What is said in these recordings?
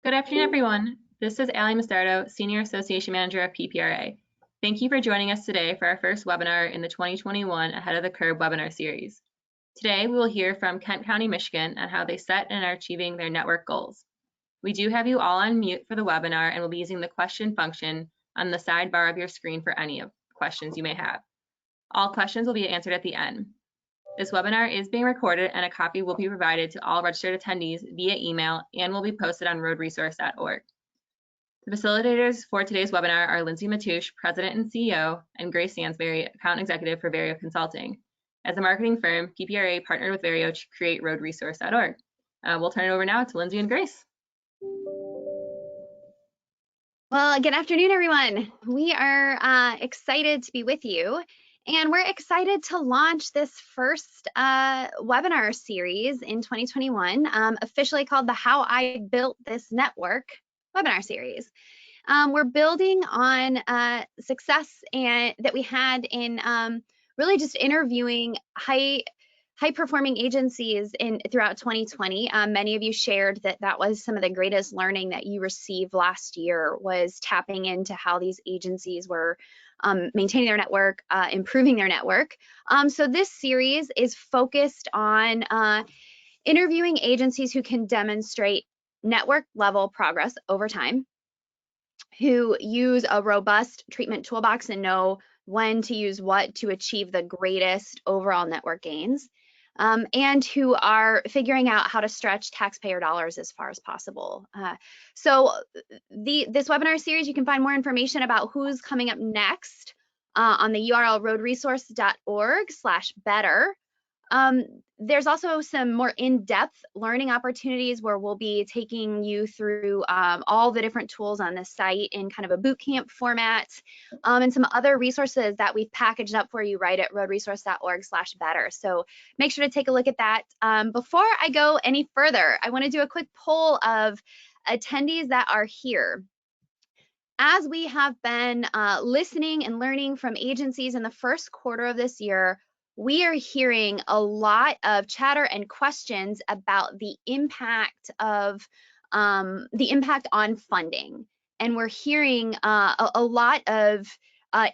Good afternoon, everyone. This is Allie Mastardo, Senior Association Manager of PPRA. Thank you for joining us today for our first webinar in the 2021 Ahead of the Curve webinar series. Today, we will hear from Kent County, Michigan on how they set and are achieving their network goals. We do have you all on mute for the webinar and we'll be using the question function on the sidebar of your screen for any of questions you may have. All questions will be answered at the end. This webinar is being recorded and a copy will be provided to all registered attendees via email and will be posted on roadresource.org. The facilitators for today's webinar are Lindsay Matoush, President and CEO, and Grace Sansberry, Account Executive for Vario Consulting. As a marketing firm, PPRA partnered with Vario to create roadresource.org. We'll turn it over now to Lindsay and Grace. Well, good afternoon, everyone. We are excited to be with you, and we're excited to launch this first webinar series in 2021, officially called the How I Built This Network webinar series. We're building on success that we had in really just interviewing high-performing agencies throughout 2020. Many of you shared that was some of the greatest learning that you received last year, was tapping into how these agencies were maintaining their network, improving their network. So this series is focused on interviewing agencies who can demonstrate network level progress over time, who use a robust treatment toolbox and know when to use what to achieve the greatest overall network gains, and who are figuring out how to stretch taxpayer dollars as far as possible. So this webinar series, you can find more information about who's coming up next on the URL roadresource.org/better. There's also some more in-depth learning opportunities where we'll be taking you through all the different tools on the site in kind of a boot camp format, and some other resources that we've packaged up for you right at roadresource.org/better. So make sure to take a look at that. Before I go any further, I want to do a quick poll of attendees that are here. As we have been listening and learning from agencies in the first quarter of this year, we are hearing a lot of chatter and questions about the impact on funding, and we're hearing a lot of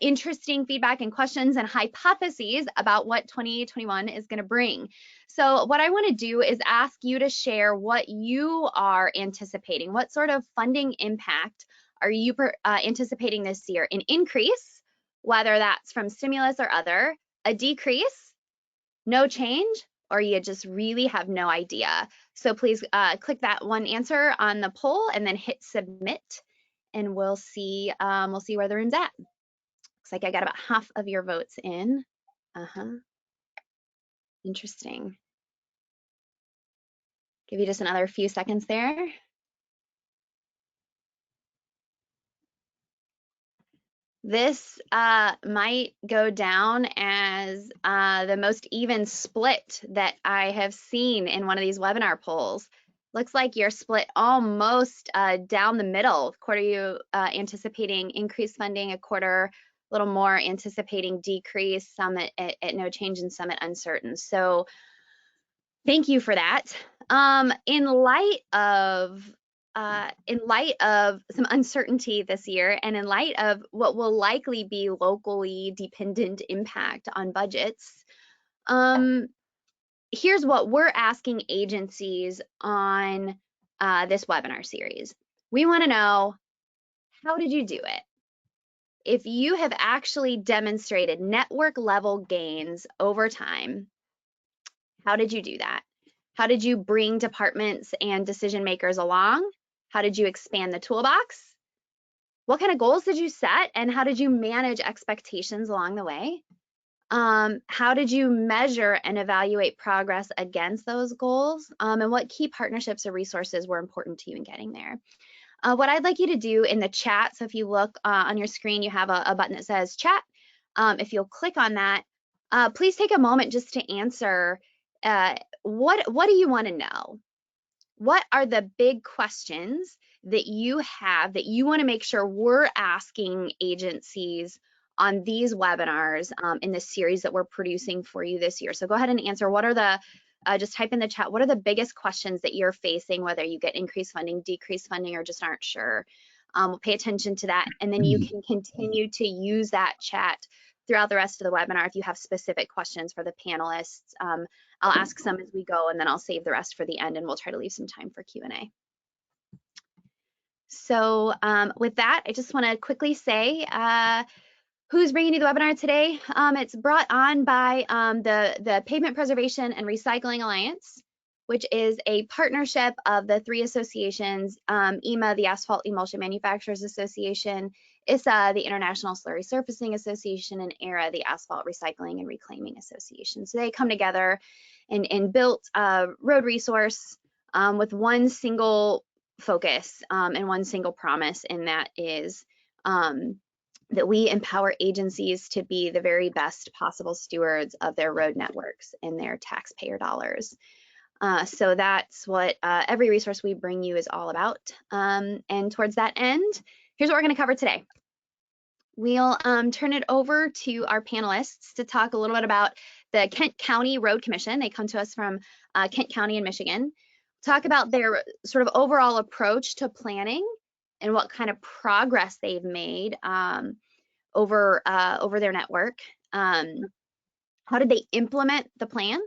interesting feedback and questions and hypotheses about what 2021 is going to bring. So what I want to do is ask you to share what you are anticipating. What sort of funding impact are you anticipating this year? An increase, whether that's from stimulus or other, a decrease, no change, or you just really have no idea. So please click that one answer on the poll and then hit submit, and we'll see where the room's at. Looks like I got about half of your votes in. Interesting. Give you just another few seconds there. This might go down as the most even split that I have seen in one of these webinar polls. Looks like you're split almost down the middle. A quarter you anticipating increased funding, a quarter a little more anticipating decrease, some at no change, and some at uncertain. So thank you for that. In light of some uncertainty this year, and in light of what will likely be locally dependent impact on budgets, here's what we're asking agencies on this webinar series. We want to know, how did you do it? If you have actually demonstrated network level gains over time, how did you do that? How did you bring departments and decision makers along? How did you expand the toolbox? What kind of goals did you set, and how did you manage expectations along the way? How did you measure and evaluate progress against those goals? And what key partnerships or resources were important to you in getting there? What I'd like you to do in the chat, so if you look on your screen, you have a button that says chat. If you'll click on that, please take a moment just to answer, what do you want to know? What are the big questions that you have that you want to make sure we're asking agencies on these webinars in this series that we're producing for you this year? So go ahead and answer, what are the just type in the chat, what are the biggest questions that you're facing, whether you get increased funding, decreased funding, or just aren't sure. We'll pay attention to that. And then you can continue to use that chat throughout the rest of the webinar if you have specific questions for the panelists. I'll ask some as we go, and then I'll save the rest for the end, and we'll try to leave some time for Q&A. So with that, I just want to quickly say who's bringing you the webinar today. It's brought on by the Pavement Preservation and Recycling Alliance, which is a partnership of the 3 associations, EMA, the Asphalt Emulsion Manufacturers Association, ISSA, the International Slurry Surfacing Association, and ERA, the Asphalt Recycling and Reclaiming Association. So they come together and built a road resource with one single focus and one single promise, and that is that we empower agencies to be the very best possible stewards of their road networks and their taxpayer dollars. So that's what every resource we bring you is all about. And towards that end, here's what we're going to cover today. We'll turn it over to our panelists to talk a little bit about the Kent County Road Commission. They come to us from Kent County in Michigan. Talk about their sort of overall approach to planning and what kind of progress they've made over their network. How did they implement the plan?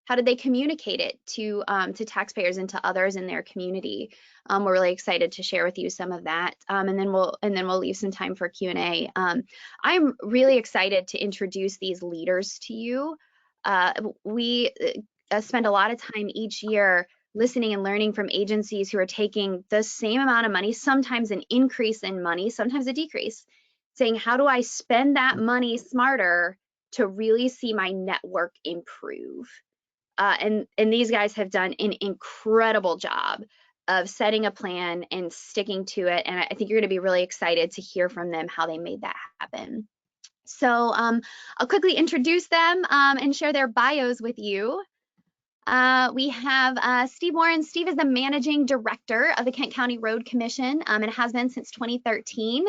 How did they communicate it to taxpayers and to others in their community? We're really excited to share with you some of that, and then we'll leave some time for Q&A. I'm really excited to introduce these leaders to you. We spend a lot of time each year listening and learning from agencies who are taking the same amount of money, sometimes an increase in money, sometimes a decrease, saying, how do I spend that money smarter to really see my network improve? And these guys have done an incredible job of setting a plan and sticking to it. And I think you're going to be really excited to hear from them how they made that happen. So I'll quickly introduce them and share their bios with you. We have Steve Warren. Steve is the managing director of the Kent County Road Commission and has been since 2013.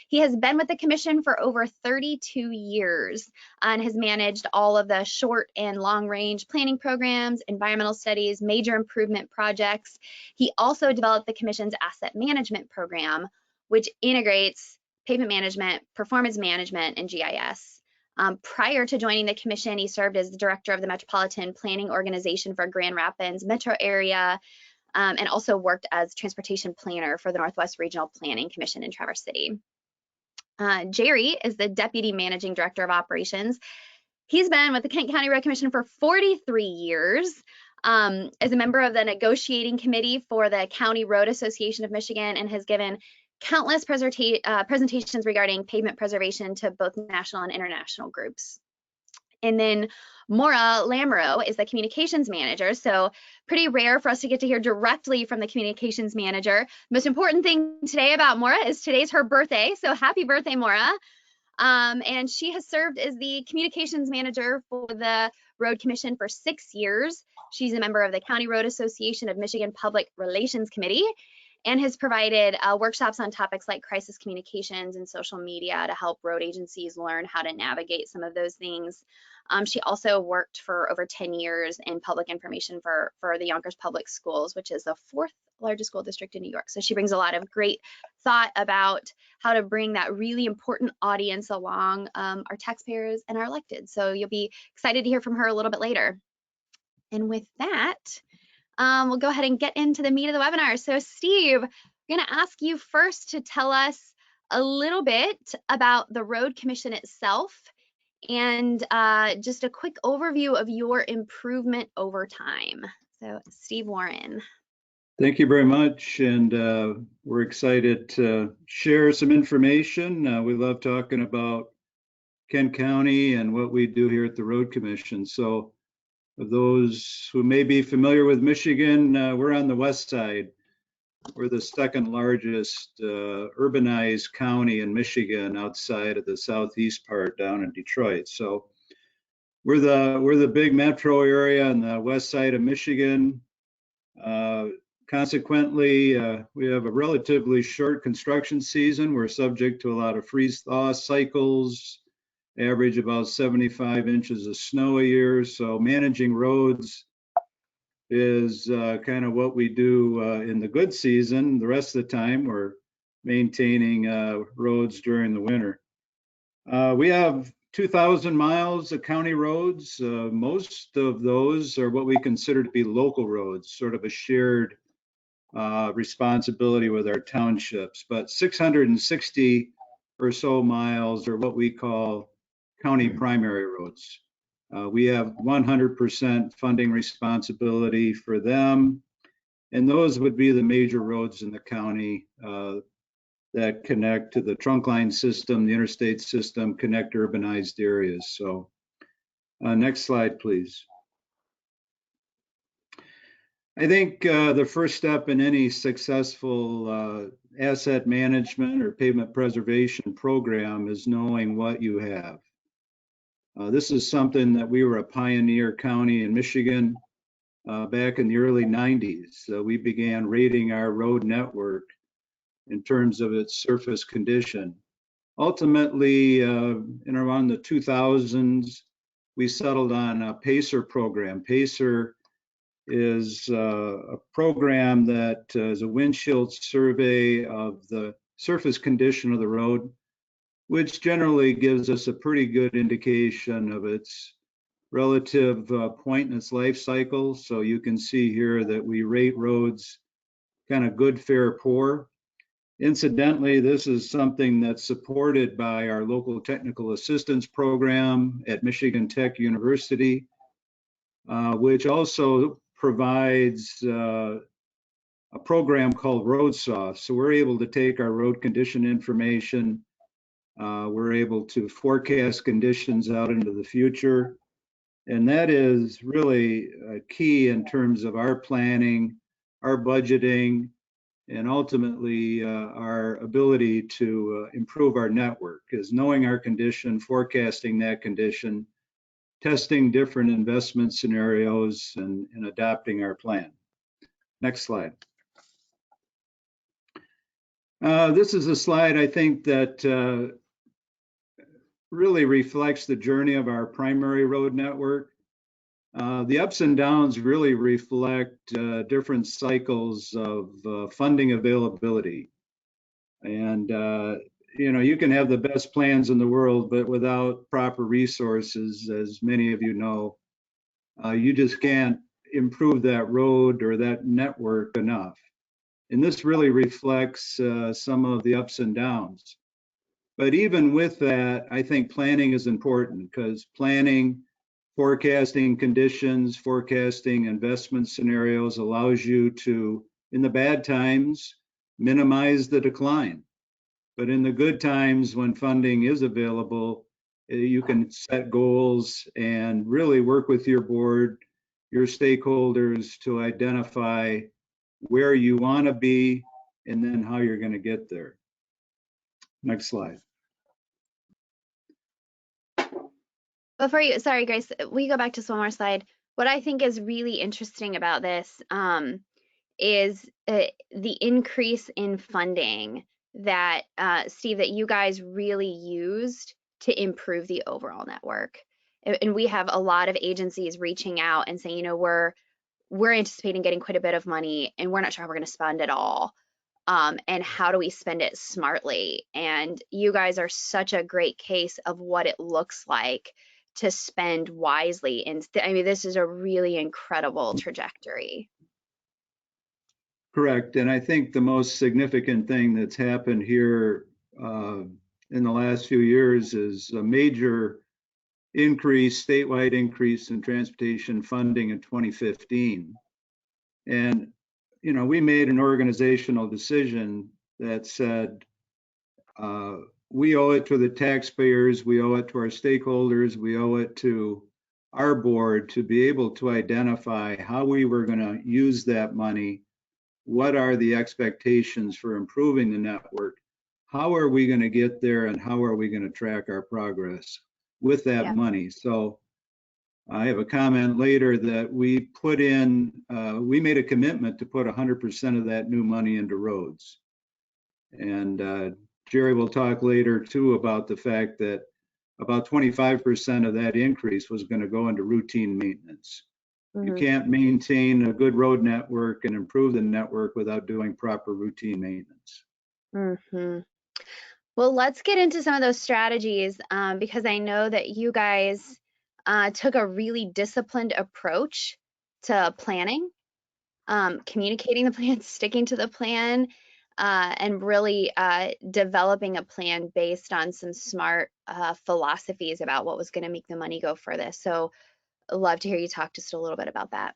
He has been with the commission for over 32 years and has managed all of the short and long range planning programs, environmental studies, major improvement projects. He also developed the commission's asset management program, which integrates pavement management, performance management, and GIS. Prior to joining the commission, he served as the director of the Metropolitan Planning Organization for Grand Rapids metro area, and also worked as transportation planner for the Northwest Regional Planning Commission in Traverse City. Jerry is the deputy managing director of operations. He's been with the Kent County Road Commission for 43 years. As a member of the negotiating committee for the County Road Association of Michigan, and has given countless presentations regarding pavement preservation to both national and international groups. And then Maura Lamoureux is the communications manager. So pretty rare for us to get to hear directly from the communications manager. Most important thing today about Maura is today's her birthday. So happy birthday, Maura. And she has served as the communications manager for the Road Commission for 6 years. She's a member of the County Road Association of Michigan Public Relations Committee, and has provided workshops on topics like crisis communications and social media to help road agencies learn how to navigate some of those things. She also worked for over 10 years in public information for the Yonkers Public Schools, which is the 4th largest school district in New York. So she brings a lot of great thought about how to bring that really important audience along, our taxpayers and our elected. So you'll be excited to hear from her a little bit later. And with that, we'll go ahead and get into the meat of the webinar. So Steve, I'm going to ask you first to tell us a little bit about the Road Commission itself and just a quick overview of your improvement over time. So Steve Warren. Thank you very much, and we're excited to share some information. We love talking about Kent County and what we do here at the Road Commission. So for those who may be familiar with Michigan, we're on the west side. We're the second largest urbanized county in Michigan outside of the southeast part down in Detroit. So we're the big metro area on the west side of Michigan. Consequently, we have a relatively short construction season. We're subject to a lot of freeze-thaw cycles, average about 75 inches of snow a year. So managing roads is kind of what we do in the good season. The rest of the time, we're maintaining roads during the winter. We have 2,000 miles of county roads. Most of those are what we consider to be local roads, sort of a shared responsibility with our townships. But 660 or so miles are what we call county primary roads. We have 100% funding responsibility for them. And those would be the major roads in the county that connect to the trunk line system, the interstate system, connect urbanized areas. So next slide, please. I think the first step in any successful asset management or pavement preservation program is knowing what you have. This is something that we were a pioneer county in Michigan back in the early 90s. We began rating our road network in terms of its surface condition. Ultimately, in around the 2000s, we settled on a PACER program. PACER is a program that is a windshield survey of the surface condition of the road, which generally gives us a pretty good indication of its relative point in its life cycle. So you can see here that we rate roads kind of good, fair, poor. Incidentally, this is something that's supported by our local technical assistance program at Michigan Tech University, which also provides a program called RoadSoft. So we're able to take our road condition information, we're able to forecast conditions out into the future. And that is really key in terms of our planning, our budgeting, and ultimately our ability to improve our network, is knowing our condition, forecasting that condition, testing different investment scenarios, and adapting our plan. Next slide. This is a slide I think that really reflects the journey of our primary road network. The ups and downs really reflect different cycles of funding availability. And you can have the best plans in the world, but without proper resources, as many of you know, you just can't improve that road or that network enough. And this really reflects some of the ups and downs. But even with that, I think planning is important, because planning, forecasting conditions, forecasting investment scenarios allows you to, in the bad times, minimize the decline. But in the good times, when funding is available, you can set goals and really work with your board, your stakeholders, to identify where you want to be and then how you're going to get there. Next slide. Sorry, Grace, we go back to one more slide. What I think is really interesting about this is the increase in funding that, Steve, that you guys really used to improve the overall network. And we have a lot of agencies reaching out and saying, we're anticipating getting quite a bit of money and we're not sure how we're going to spend it all. And how do we spend it smartly? And you guys are such a great case of what it looks like to spend wisely. And I mean, this is a really incredible trajectory. Correct. And I think the most significant thing that's happened here in the last few years is a major statewide increase in transportation funding in 2015. And, we made an organizational decision that said, we owe it to the taxpayers, we owe it to our stakeholders, we owe it to our board to be able to identify how we were going to use that money. What are the expectations for improving the network? How are we going to get there, and how are we going to track our progress with that money? So I have a comment later that we put in, we made a commitment to put 100% of that new money into roads. And Jerry will talk later too about the fact that about 25% of that increase was going to go into routine maintenance. You Mhm. can't maintain a good road network and improve the network without doing proper routine maintenance. Mhm. Well, let's get into some of those strategies because I know that you guys took a really disciplined approach to planning, communicating the plan, sticking to the plan, and really developing a plan based on some smart philosophies about what was going to make the money go for this. So I'd love to hear you talk just a little bit about that.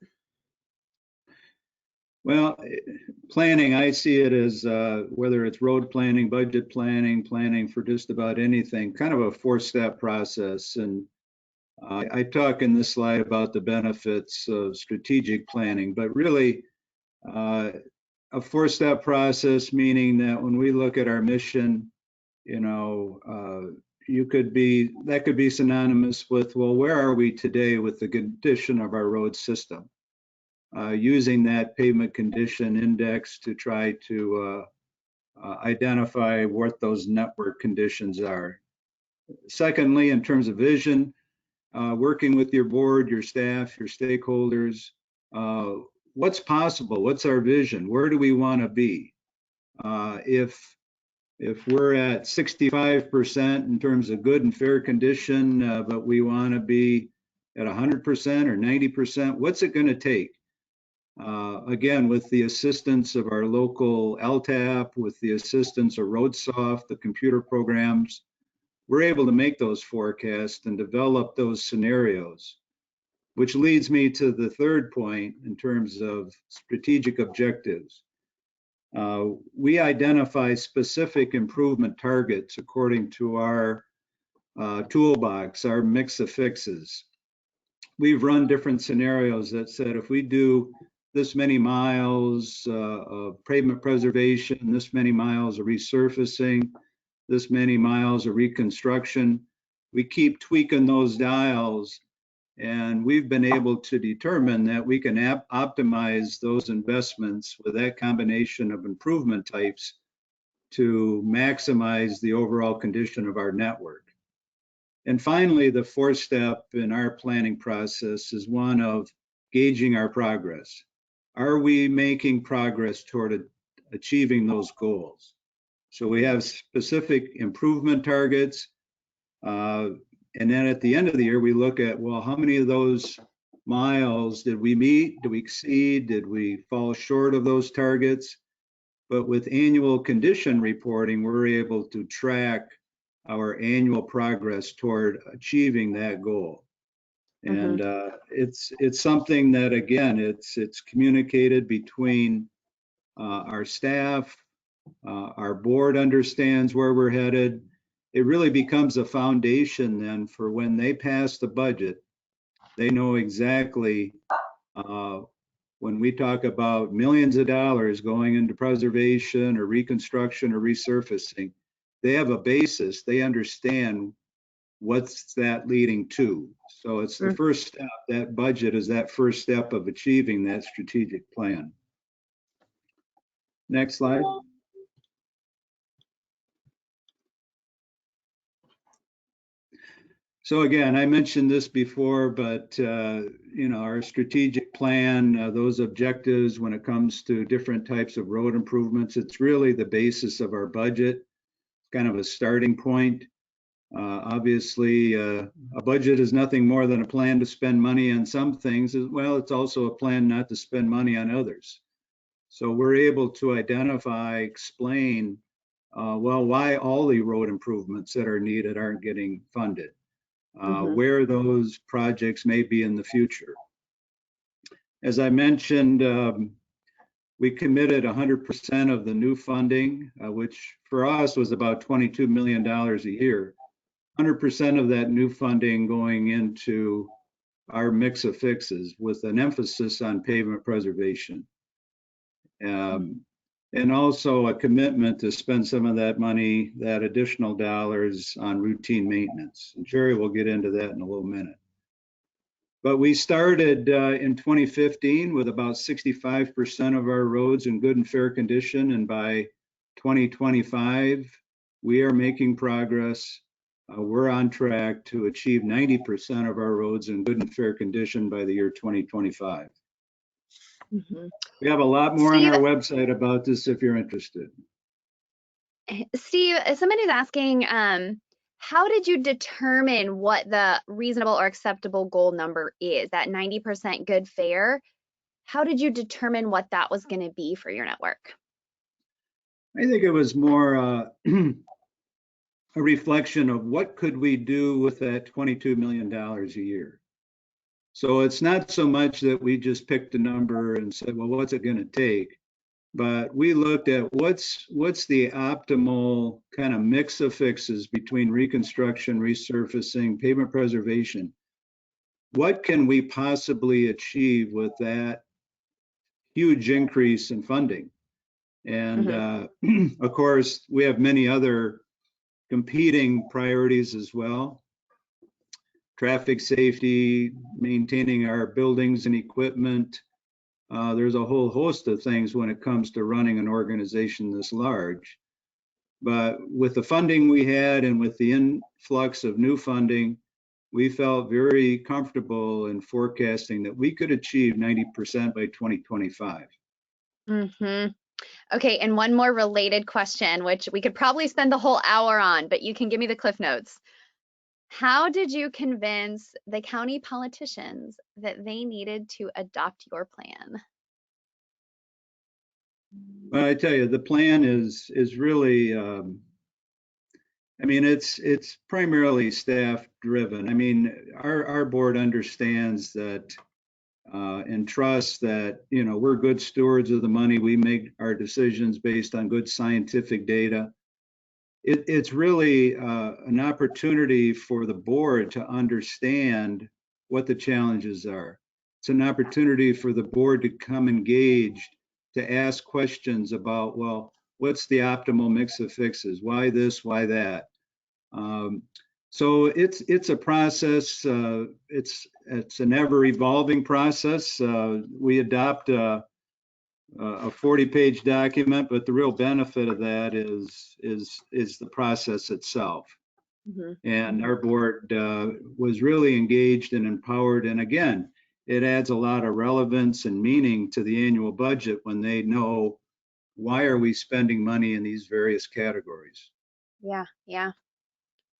Well, planning, I see it as whether it's road planning, budget planning, planning for just about anything, kind of a four-step process. And I talk in this slide about the benefits of strategic planning, but really a four-step process, meaning that when we look at our mission, you know, that could be synonymous with, well, where are we today with the condition of our road system? Using that pavement condition index to try to identify what those network conditions are. Secondly, in terms of vision, working with your board, your staff, your stakeholders, what's possible? What's our vision? Where do we want to be? If we're at 65% in terms of good and fair condition, but we want to be at 100% or 90%, what's it going to take? Again, with the assistance of our local LTAP, with the assistance of RoadSoft, the computer programs, we're able to make those forecasts and develop those scenarios, which leads me to the third point in terms of strategic objectives. We identify specific improvement targets according to our toolbox, our mix of fixes. We've run different scenarios that said if we do this many miles of pavement preservation, this many miles of resurfacing, this many miles of reconstruction, we keep tweaking those dials, and we've been able to determine that we can optimize those investments with that combination of improvement types to maximize the overall condition of our network. And finally, the fourth step in our planning process is one of gauging our progress. Are we making progress toward achieving those goals? So we have specific improvement targets. And then at the end of the year, we look at, well, how many of those miles did we meet? Did we exceed? Did we fall short of those targets? But with annual condition reporting, we're able to track our annual progress toward achieving that goal. And it's something that, again, it's communicated between our staff, our board understands where we're headed. It really becomes a foundation then for when they pass the budget, they know exactly when we talk about millions of dollars going into preservation or reconstruction or resurfacing, they have a basis. They understand what's that leading to. So it's the first step. That budget is that first step of achieving that strategic plan. Next slide. So again, I mentioned this before, but you know, our strategic plan, those objectives when it comes to different types of road improvements, it's really the basis of our budget. It's kind of a starting point. Obviously, a budget is nothing more than a plan to spend money on some things. Well, it's also a plan not to spend money on others. So we're able to identify, explain, well, why all the road improvements that are needed aren't getting funded. Where those projects may be in the future. As I mentioned, we committed 100% of the new funding, which for us was about $22 million a year. 100% of that new funding going into our mix of fixes with an emphasis on pavement preservation. And also a commitment to spend some of that money, that additional dollars on routine maintenance. And Jerry will get into that in a little minute. But we started in 2015 with about 65% of our roads in good and fair condition. And by 2025, we are making progress we're on track to achieve 90% of our roads in good and fair condition by the year 2025. Mhm. We have a lot more on Steve, our website about this if you're interested. Steve, somebody's asking, how did you determine what the reasonable or acceptable goal number is, that 90% good fair? How did you determine what that was going to be for your network? I think it was more a reflection of what could we do with that $22 million a year. So it's not so much that we just picked a number and said, well, what's it going to take? But we looked at what's the optimal kind of mix of fixes between reconstruction, resurfacing, pavement preservation. What can we possibly achieve with that huge increase in funding? And of course, we have many other competing priorities as well. Traffic safety, maintaining our buildings and equipment. There's a whole host of things when it comes to running an organization this large. But with the funding we had and with the influx of new funding, we felt very comfortable in forecasting that we could achieve 90% by 2025. Mm-hmm. Okay, and one more related question, which we could probably spend the whole hour on, but you can give me the cliff notes. How did you convince the county politicians that they needed to adopt your plan? Well, I tell you, the plan is really, I mean, it's primarily staff driven. I mean, our board understands that and trusts that, you know, we're good stewards of the money. We make our decisions based on good scientific data. It's really an opportunity for the board to understand what the challenges are. It's an opportunity for the board to come engaged, to ask questions about, well, what's the optimal mix of fixes? Why this, why that? So it's a process. It's an ever evolving process. We adopt a 40-page document, but the real benefit of that is the process itself. Mm-hmm. And our board was really engaged and empowered. And again, it adds a lot of relevance and meaning to the annual budget when they know why are we spending money in these various categories. Yeah.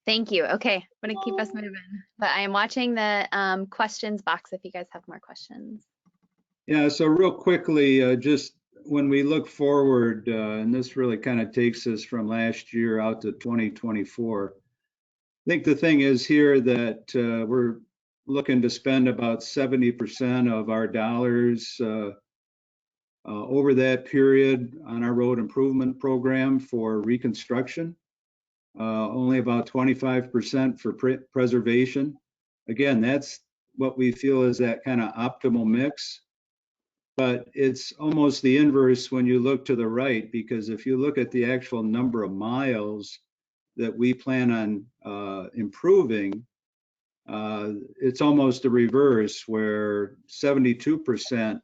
Thank you. Okay, I'm gonna keep us moving, but I am watching the questions box if you guys have more questions. Yeah, so real quickly, just when we look forward, and this really kind of takes us from last year out to 2024, I think the thing is here that we're looking to spend about 70% of our dollars over that period on our road improvement program for reconstruction. Only about 25% for preservation. Again, that's what we feel is that kind of optimal mix. But it's almost the inverse when you look to the right, because if you look at the actual number of miles that we plan on improving, it's almost the reverse, where 72%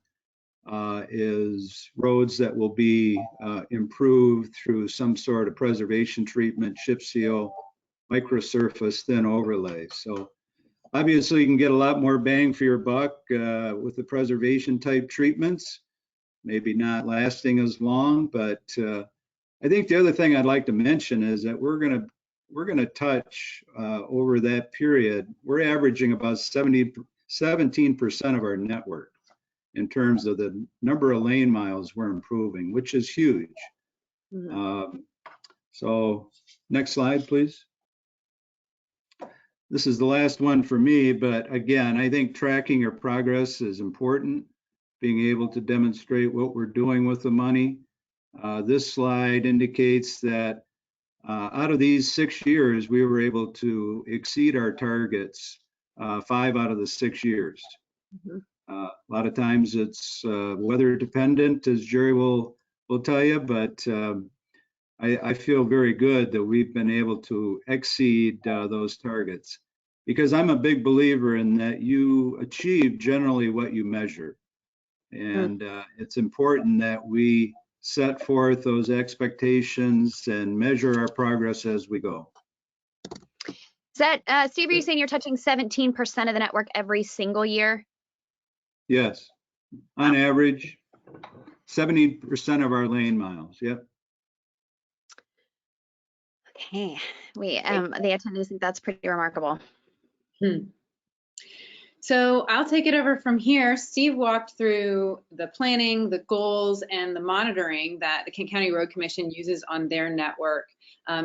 is roads that will be improved through some sort of preservation treatment, chip seal, microsurface, thin overlay. So obviously you can get a lot more bang for your buck with the preservation type treatments, maybe not lasting as long, but I think the other thing I'd like to mention is that we're gonna touch over that period, we're averaging about 17% of our network in terms of the number of lane miles we're improving, which is huge. Mm-hmm. So next slide, please. This is the last one for me, but again, I think tracking your progress is important, being able to demonstrate what we're doing with the money. This slide indicates that out of these 6 years, we were able to exceed our targets 5 out of the 6 years. Mm-hmm. A lot of times it's weather dependent, as Jerry will tell you, but I feel very good that we've been able to exceed those targets, because I'm a big believer in that you achieve generally what you measure. And it's important that we set forth those expectations and measure our progress as we go. Is that, Steve, are you saying you're touching 17% of the network every single year? Yes, on average, 70% of our lane miles. Yep. Okay, the attendees think that's pretty remarkable. So I'll take it over from here. Steve walked through the planning, the goals, and the monitoring that the Kent County Road Commission uses on their network.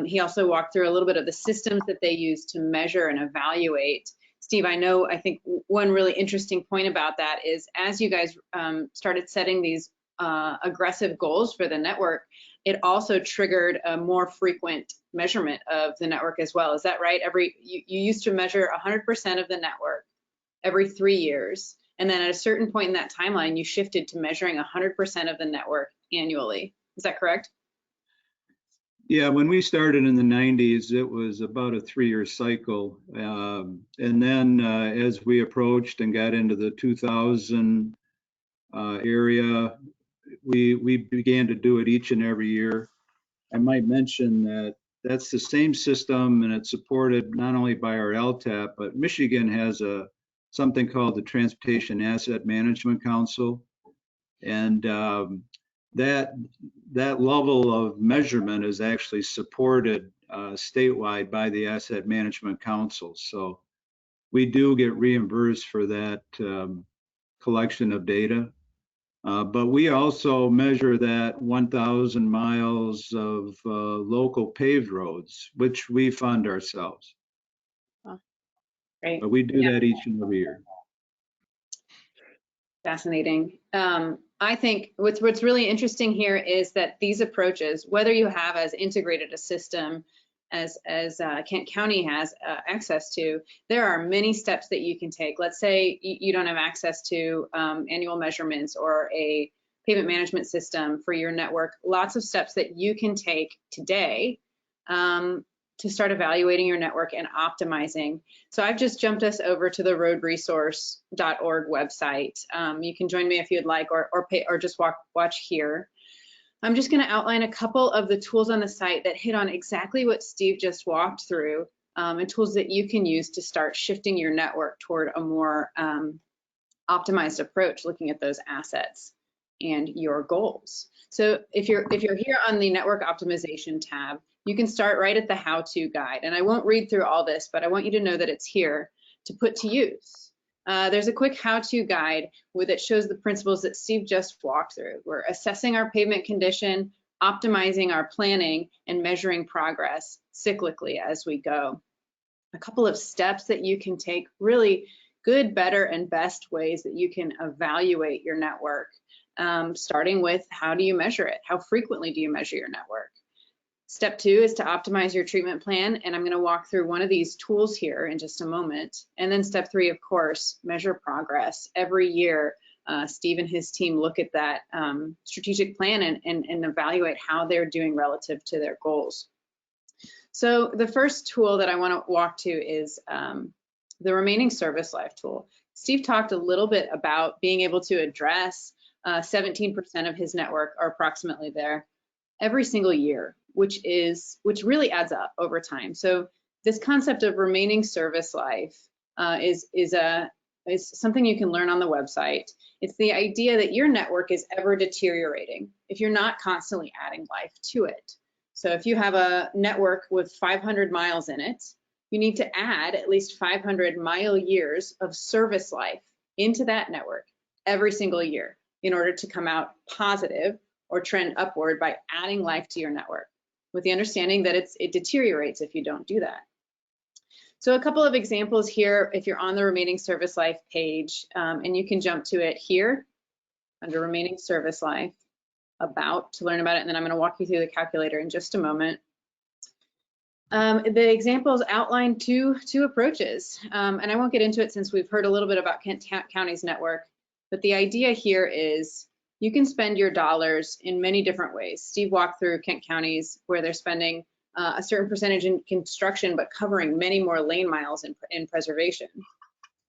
He also walked through a little bit of the systems that they use to measure and evaluate. Steve, I think one really interesting point about that is as you guys started setting these aggressive goals for the network, it also triggered a more frequent measurement of the network as well. Is that right? You used to measure 100% of the network every 3 years. And then at a certain point in that timeline, you shifted to measuring 100% of the network annually. Is that correct? Yeah, when we started in the 90s, it was about a 3-year cycle. And then as we approached and got into the 2000 area, we began to do it each and every year. I might mention that that's the same system, and it's supported not only by our LTAP, but Michigan has something called the Transportation Asset Management Council. And that level of measurement is actually supported statewide by the Asset Management Council. So we do get reimbursed for that collection of data. But we also measure that 1,000 miles of local paved roads, which we fund ourselves. Oh, great. But we do that each and every year. Fascinating. I think what's really interesting here is that these approaches, whether you have as integrated a system as Kent County has access to, there are many steps that you can take. Let's say you don't have access to annual measurements or a pavement management system for your network. Lots of steps that you can take today to start evaluating your network and optimizing. So I've just jumped us over to the roadresource.org website. You can join me if you'd like, or just watch here. I'm just going to outline a couple of the tools on the site that hit on exactly what Steve just walked through, and tools that you can use to start shifting your network toward a more optimized approach, looking at those assets and your goals. So if you're here on the network optimization tab, you can start right at the how-to guide. And I won't read through all this, but I want you to know that it's here to put to use. There's a quick how-to guide that shows the principles that Steve just walked through. We're assessing our pavement condition, optimizing our planning, and measuring progress cyclically as we go. A couple of steps that you can take, really good, better, and best ways that you can evaluate your network, starting with how do you measure it? How frequently do you measure your network? Step 2 is to optimize your treatment plan, and I'm going to walk through one of these tools here in just a moment. And then step 3, of course, measure progress. Every year, Steve and his team look at that strategic plan and evaluate how they're doing relative to their goals. So the first tool that I want to walk to is the remaining service life tool. Steve talked a little bit about being able to address 17% of his network, or approximately there, every single year, which really adds up over time. So this concept of remaining service life is something you can learn on the website. It's the idea that your network is ever deteriorating if you're not constantly adding life to it. So if you have a network with 500 miles in it, you need to add at least 500 mile years of service life into that network every single year in order to come out positive or trend upward by adding life to your network, with the understanding that it deteriorates if you don't do that. So a couple of examples here, if you're on the remaining service life page, and you can jump to it here under remaining service life, to learn about it, and then I'm going to walk you through the calculator in just a moment. The examples outline two approaches, and I won't get into it since we've heard a little bit about Kent County's network, but the idea here is you can spend your dollars in many different ways. Steve walked through Kent County's where they're spending a certain percentage in construction, but covering many more lane miles in preservation.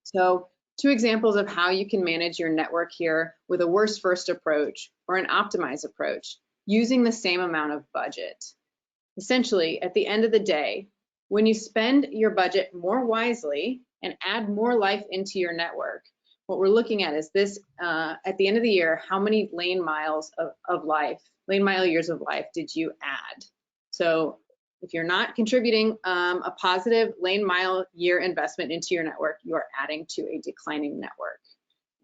So 2 examples of how you can manage your network here with a worst first approach or an optimized approach using the same amount of budget. Essentially, at the end of the day, when you spend your budget more wisely and add more life into your network, what we're looking at is this, at the end of the year, how many lane miles of life, lane mile years of life did you add? So if you're not contributing a positive lane mile year investment into your network, you are adding to a declining network.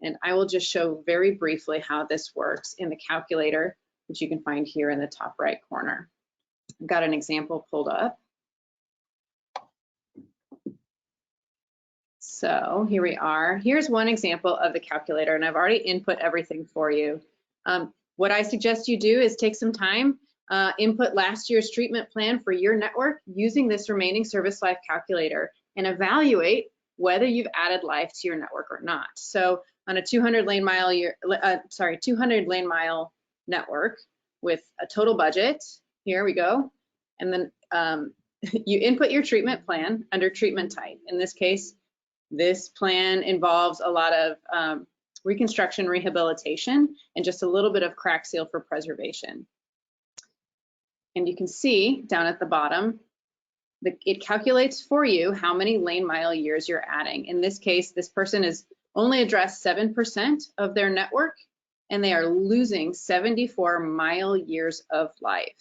And I will just show very briefly how this works in the calculator, which you can find here in the top right corner. I've got an example pulled up. So here we are. Here's one example of the calculator, and I've already input everything for you. What I suggest you do is take some time, input last year's treatment plan for your network using this remaining service life calculator, and evaluate whether you've added life to your network or not. So on a 200 lane mile network with a total budget, here we go. And then you input your treatment plan under treatment type. In this case, this plan involves a lot of reconstruction, rehabilitation, and just a little bit of crack seal for preservation. And you can see down at the bottom, it calculates for you how many lane mile years you're adding. In this case, this person has only addressed 7% of their network, and they are losing 74 mile years of life.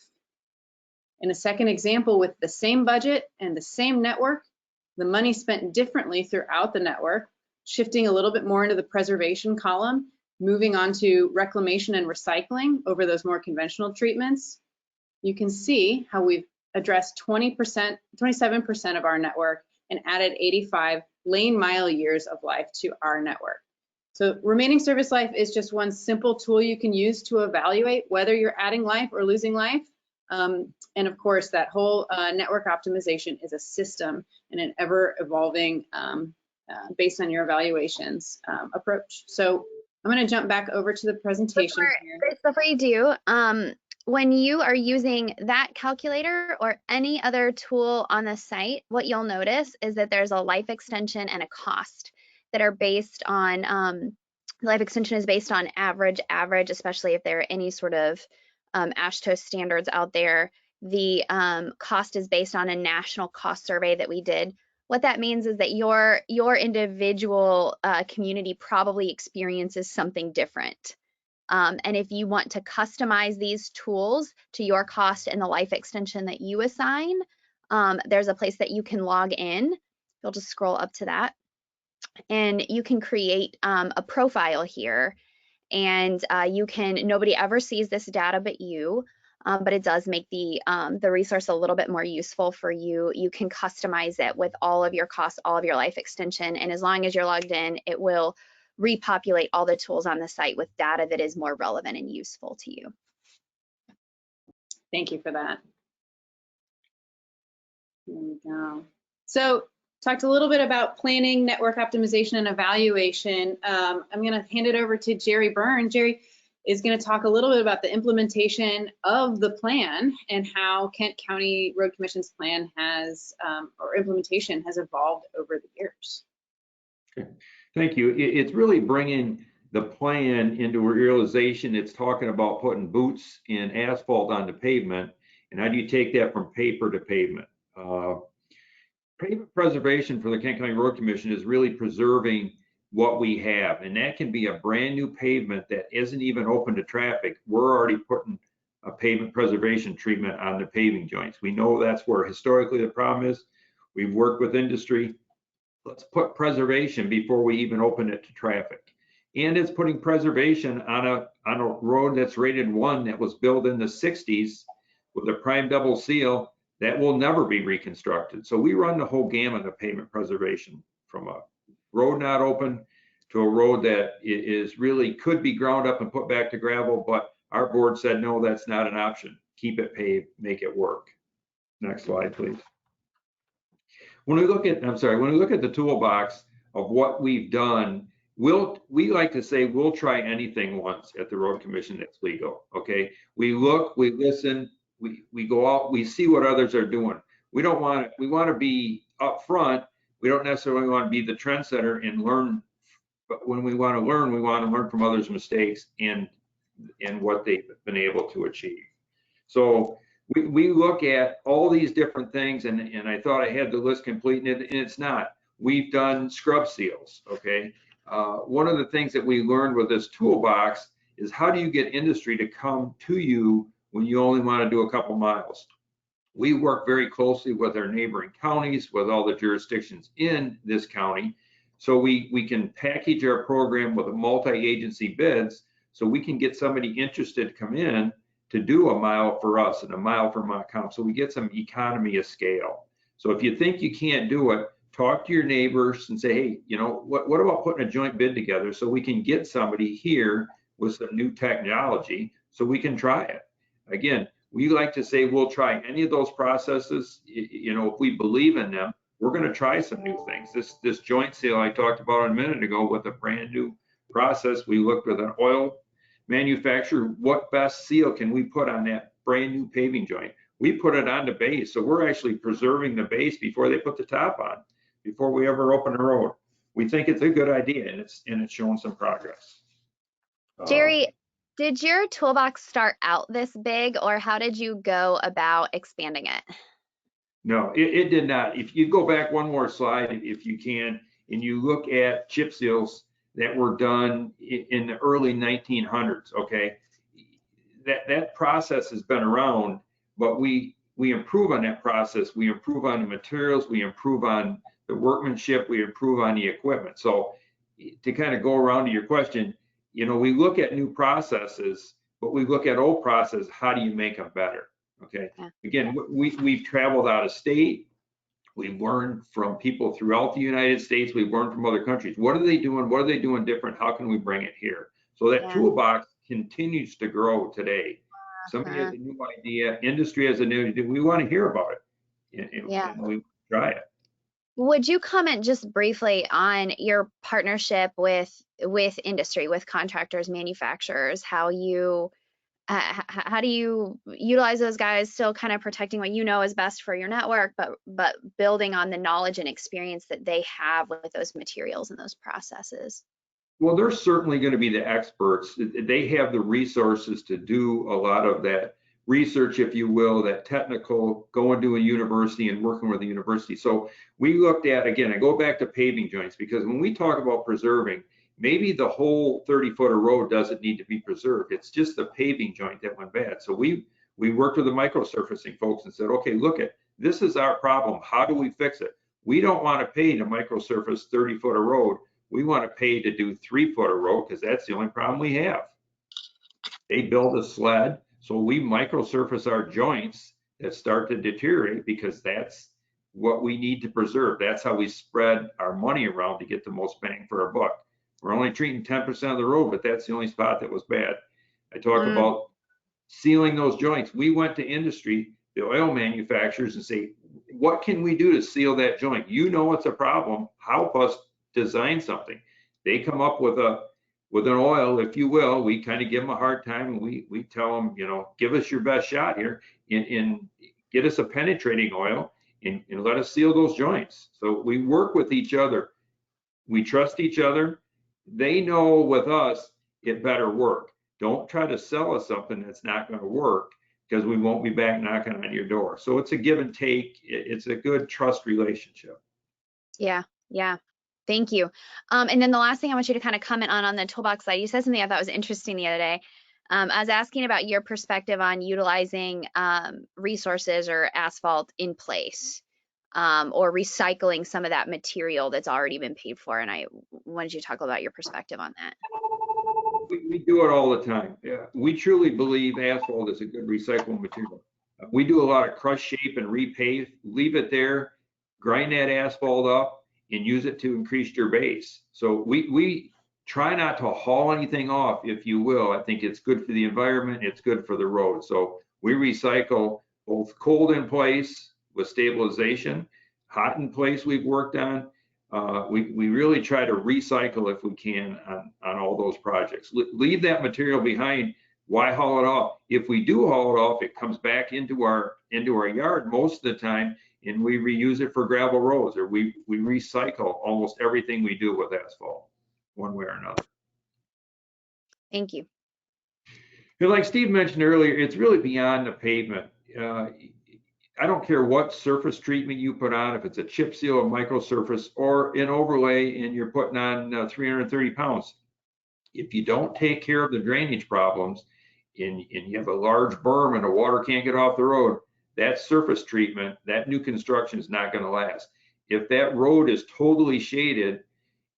In a second example, with the same budget and the same network, the money spent differently throughout the network, shifting a little bit more into the preservation column, moving on to reclamation and recycling over those more conventional treatments. You can see how we've addressed 27% of our network and added 85 lane mile years of life to our network. So remaining service life is just one simple tool you can use to evaluate whether you're adding life or losing life. And of course, that whole network optimization is a system and an ever evolving, based on your evaluations, approach. So I'm going to jump back over to the presentation here. Before you do, when you are using that calculator or any other tool on the site, what you'll notice is that there's a life extension and a cost that are based on, life extension is based on average, especially if there are any sort of AASHTO standards out there. The cost is based on a national cost survey that we did. What that means is that your individual community probably experiences something different. And if you want to customize these tools to your cost and the life extension that you assign, there's a place that you can log in. You'll just scroll up to that. And you can create a profile here. And nobody ever sees this data but you, but it does make the resource a little bit more useful for you. You can customize it with all of your costs, all of your life extension, and as long as you're logged in, it will repopulate all the tools on the site with data that is more relevant and useful to you. Thank you for that. There we go. So talked a little bit about planning, network optimization, and evaluation. I'm going to hand it over to Jerry Byrne. Jerry is going to talk a little bit about the implementation of the plan and how Kent County Road Commission's plan has, or implementation has evolved over the years. Okay. Thank you. It's really bringing the plan into a realization. It's talking about putting boots and asphalt on the pavement, and how do you take that from paper to pavement? Pavement preservation for the Kent County Road Commission is really preserving what we have, and that can be a brand new pavement that isn't even open to traffic. We're already putting a pavement preservation treatment on the paving joints. We know that's where historically the problem is. We've worked with industry. Let's put preservation before we even open it to traffic. And it's putting preservation on a road that's rated 1 that was built in the 60s with a prime double seal that will never be reconstructed. So we run the whole gamut of pavement preservation, from a road not open to a road that is really could be ground up and put back to gravel, but our board said, no, that's not an option. Keep it paved, make it work. Next slide, please. When we look at, when we look at the toolbox of what we've done, we like to say we'll try anything once at the Road Commission that's legal. Okay, we look, we listen, we go out, we see what others are doing. We want to be up front. We don't necessarily want to be the trendsetter and learn, but when we want to learn from others' mistakes and what they've been able to achieve. So we look at all these different things, and I thought I had the list complete, and it's not. We've done scrub seals, okay? One of the things that we learned with this toolbox is how do you get industry to come to you when you only want to do a couple miles? We work very closely with our neighboring counties, with all the jurisdictions in this county, so we can package our program with a multi-agency bids, so we can get somebody interested to come in to do a mile for us and a mile for Montcalm. So we get some economy of scale. So if you think you can't do it, talk to your neighbors and say, hey, you know, what about putting a joint bid together so we can get somebody here with some new technology so we can try it. Again, we like to say we'll try any of those processes. You know, if we believe in them, we're going to try some new things. This joint seal I talked about a minute ago with a brand new process, we looked with an oil manufacturer, what best seal can we put on that brand new paving joint? We put it on the base, so we're actually preserving the base before they put the top on, before we ever open the road. We think it's a good idea, and it's showing some progress. Jerry, did your toolbox start out this big, or how did you go about expanding it? No, it did not. If you go back one more slide, if you can, and you look at chip seals that were done in the early 1900s, okay, that process has been around, but we improve on that process. We improve on the materials, we improve on the workmanship, we improve on the equipment. So to kind of go around to your question, you know, we look at new processes, but we look at old processes, how do you make them better? Okay. Yeah. Again, we've traveled out of state. We've learned from people throughout the United States. We've learned from other countries. What are they doing? What are they doing different? How can we bring it here? So that toolbox continues to grow today. Somebody has a new idea, industry has a new idea. We want to hear about it, and we try it. Would you comment just briefly on your partnership with industry, with contractors, manufacturers, how do you utilize those guys, still kind of protecting what you know is best for your network, but building on the knowledge and experience that they have with those materials and those processes? Well, they're certainly going to be the experts. They have the resources to do a lot of that research, if you will, that technical, going to a university and working with the university. So we looked at, again, I go back to paving joints, because when we talk about preserving, maybe the whole 30-foot of road doesn't need to be preserved. It's just the paving joint that went bad. So we worked with the microsurfacing folks and said, okay, look at, this is our problem. How do we fix it? We don't want to pay to microsurface 30-foot of road. We want to pay to do 3-foot of road, because that's the only problem we have. They build a sled, so we microsurface our joints that start to deteriorate, because that's what we need to preserve. That's how we spread our money around to get the most bang for our buck. We're only treating 10% of the road, but that's the only spot that was bad. I talk about sealing those joints. We went to industry, the oil manufacturers, and say, what can we do to seal that joint? You know it's a problem. Help us design something. They come up with an oil, if you will. We kind of give them a hard time, and we tell them, you know, give us your best shot here and get us a penetrating oil and let us seal those joints. So we work with each other. We trust each other. They know with us, it better work. Don't try to sell us something that's not going to work, because we won't be back knocking on your door. So it's a give and take. It's a good trust relationship. Yeah. Thank you. And then the last thing I want you to kind of comment on the toolbox side, you said something I thought was interesting the other day. I was asking about your perspective on utilizing resources or asphalt in place, or recycling some of that material that's already been paid for. And I wanted you to talk about your perspective on that. We do it all the time. Yeah. We truly believe asphalt is a good recyclable material. We do a lot of crush, shape, and repave. Leave it there, grind that asphalt up, and use it to increase your base. So we try not to haul anything off, if you will. I think it's good for the environment, it's good for the road. So we recycle both cold in place with stabilization, hot in place we've worked on. We really try to recycle if we can on all those projects. Leave that material behind. Why haul it off? If we do haul it off, it comes back into our yard most of the time, and we reuse it for gravel roads, or we recycle almost everything we do with asphalt, one way or another. Thank you. And like Steve mentioned earlier, it's really beyond the pavement. I don't care what surface treatment you put on, if it's a chip seal, a micro surface, or an overlay, and you're putting on 330 pounds. If you don't take care of the drainage problems and you have a large berm and the water can't get off the road, that surface treatment, that new construction is not going to last. If that road is totally shaded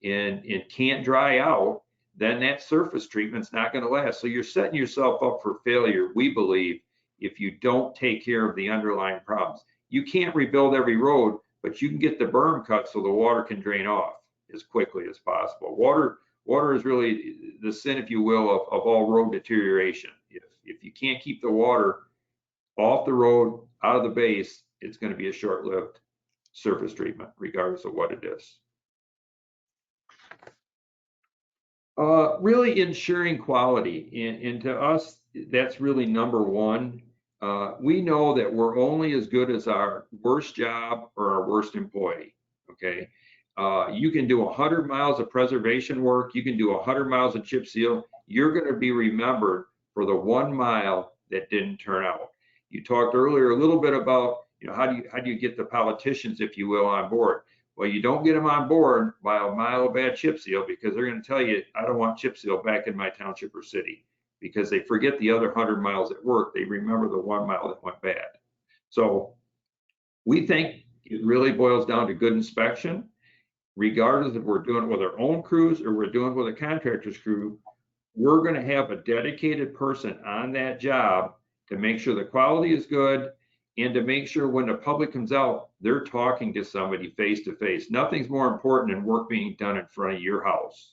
and it can't dry out, then that surface treatment's not going to last. So you're setting yourself up for failure, we believe, if you don't take care of the underlying problems. You can't rebuild every road, but you can get the berm cut so the water can drain off as quickly as possible. Water is really the sin, if you will, of all road deterioration. If you can't keep the water off the road, out of the base, it's going to be a short-lived surface treatment, regardless of what it is. Really ensuring quality, and to us, that's really number one. We know that we're only as good as our worst job or our worst employee, okay? You can do 100 miles of preservation work, you can do 100 miles of chip seal, you're going to be remembered for the 1 mile that didn't turn out. You talked earlier a little bit about, you know, how do you get the politicians, if you will, on board? Well, you don't get them on board by a mile of bad chip seal, because they're going to tell you, I don't want chip seal back in my township or city, because they forget the other 100 miles at work. They remember the 1 mile that went bad. So we think it really boils down to good inspection, regardless if we're doing it with our own crews or we're doing it with a contractor's crew. We're going to have a dedicated person on that job to make sure the quality is good, and to make sure when the public comes out, they're talking to somebody face to face. Nothing's more important than work being done in front of your house.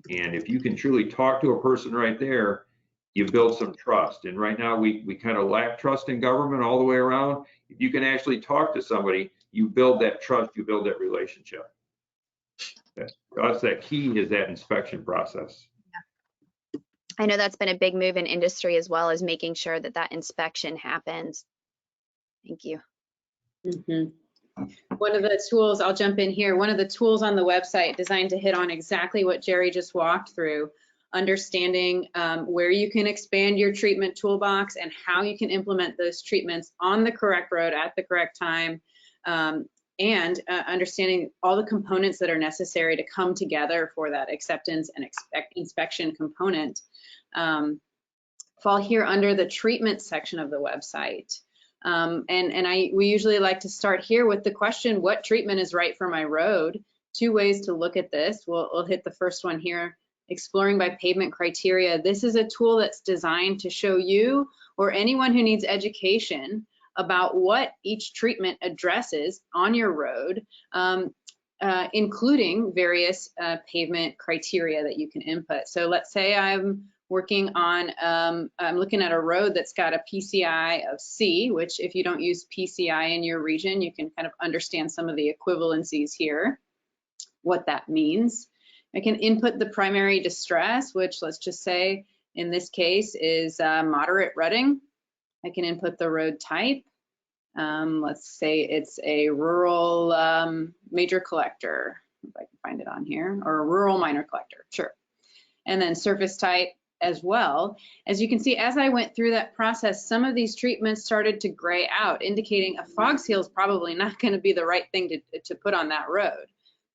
And if you can truly talk to a person right there, you build some trust. And right now we kind of lack trust in government all the way around. If you can actually talk to somebody, you build that trust, you build that relationship. That's that key, is that inspection process. I know that's been a big move in industry, as well as making sure that that inspection happens. Thank you. Mm-hmm. One of the tools, I'll jump in here, one of the tools on the website designed to hit on exactly what Jerry just walked through, understanding where you can expand your treatment toolbox and how you can implement those treatments on the correct road at the correct time, and understanding all the components that are necessary to come together for that acceptance and inspection component, fall here under the treatment section of the website. We usually like to start here with the question, what treatment is right for my road? Two ways to look at this. We'll hit the first one here, exploring by pavement criteria. This is a tool that's designed to show you or anyone who needs education about what each treatment addresses on your road, including various pavement criteria that you can input. So let's say I'm working on, I'm looking at a road that's got a PCI of C, which if you don't use PCI in your region, you can kind of understand some of the equivalencies here, what that means. I can input the primary distress, which let's just say in this case is moderate rutting. I can input the road type. Let's say it's a rural major collector, if I can find it on here, or a rural minor collector, sure. And then surface type as well. As you can see, as I went through that process, some of these treatments started to gray out, indicating a fog seal is probably not going to be the right thing to put on that road.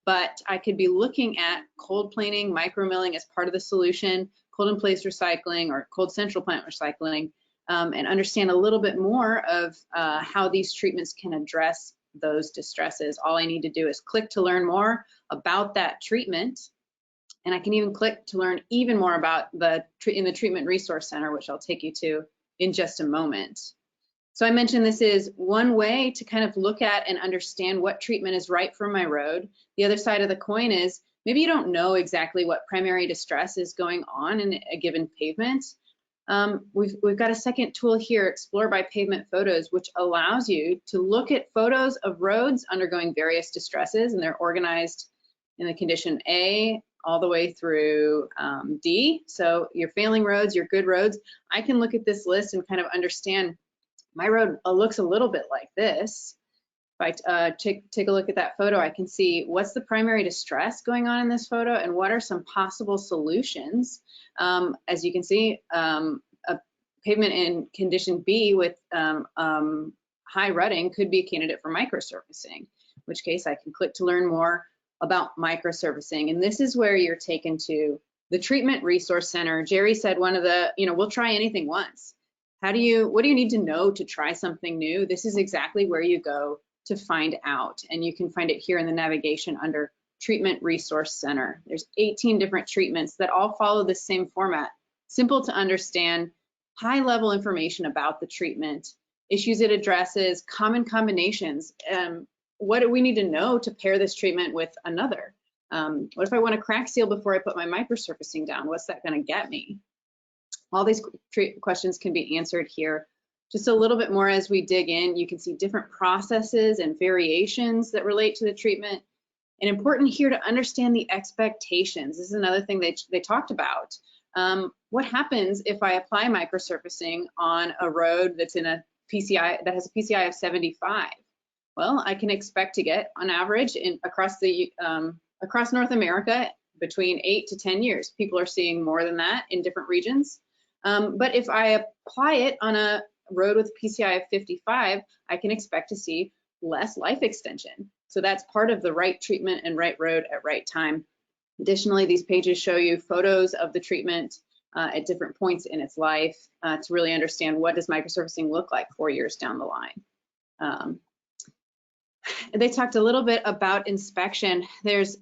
But I could be looking at cold planing, micromilling as part of the solution, cold in place recycling, or cold central plant recycling, and understand a little bit more of how these treatments can address those distresses. All I need to do is click to learn more about that treatment. And I can even click to learn even more about in the Treatment Resource Center, which I'll take you to in just a moment. So I mentioned this is one way to kind of look at and understand what treatment is right for my road. The other side of the coin is maybe you don't know exactly what primary distress is going on in a given pavement. We've got a second tool here, Explore by Pavement Photos, which allows you to look at photos of roads undergoing various distresses, and they're organized in the condition A all the way through D. So your failing roads, your good roads. I can look at this list and kind of understand my road looks a little bit like this. If I take a look at that photo, I can see what's the primary distress going on in this photo and what are some possible solutions. As you can see, a pavement in condition B with high rutting could be a candidate for microsurfacing, in which case I can click to learn more about microsurfacing. And this is where you're taken to the Treatment Resource Center. Jerry said one of the, we'll try anything once. What do you need to know to try something new? This is exactly where you go to find out. And you can find it here in the navigation under Treatment Resource Center. There's 18 different treatments that all follow the same format. Simple to understand, high level information about the treatment, issues it addresses, common combinations. What do we need to know to pair this treatment with another? What if I want to crack seal before I put my microsurfacing down? What's that going to get me? All these questions can be answered here. Just a little bit more as we dig in, you can see different processes and variations that relate to the treatment. And important here to understand the expectations. This is another thing they talked about. What happens if I apply microsurfacing on a road that's in a PCI that has a PCI of 75? Well, I can expect to get, on average, across North America, between 8 to 10 years. People are seeing more than that in different regions. But if I apply it on a road with a PCI of 55, I can expect to see less life extension. So that's part of the right treatment and right road at right time. Additionally, these pages show you photos of the treatment at different points in its life to really understand what does microsurfacing look like 4 years down the line. They talked a little bit about inspection. There's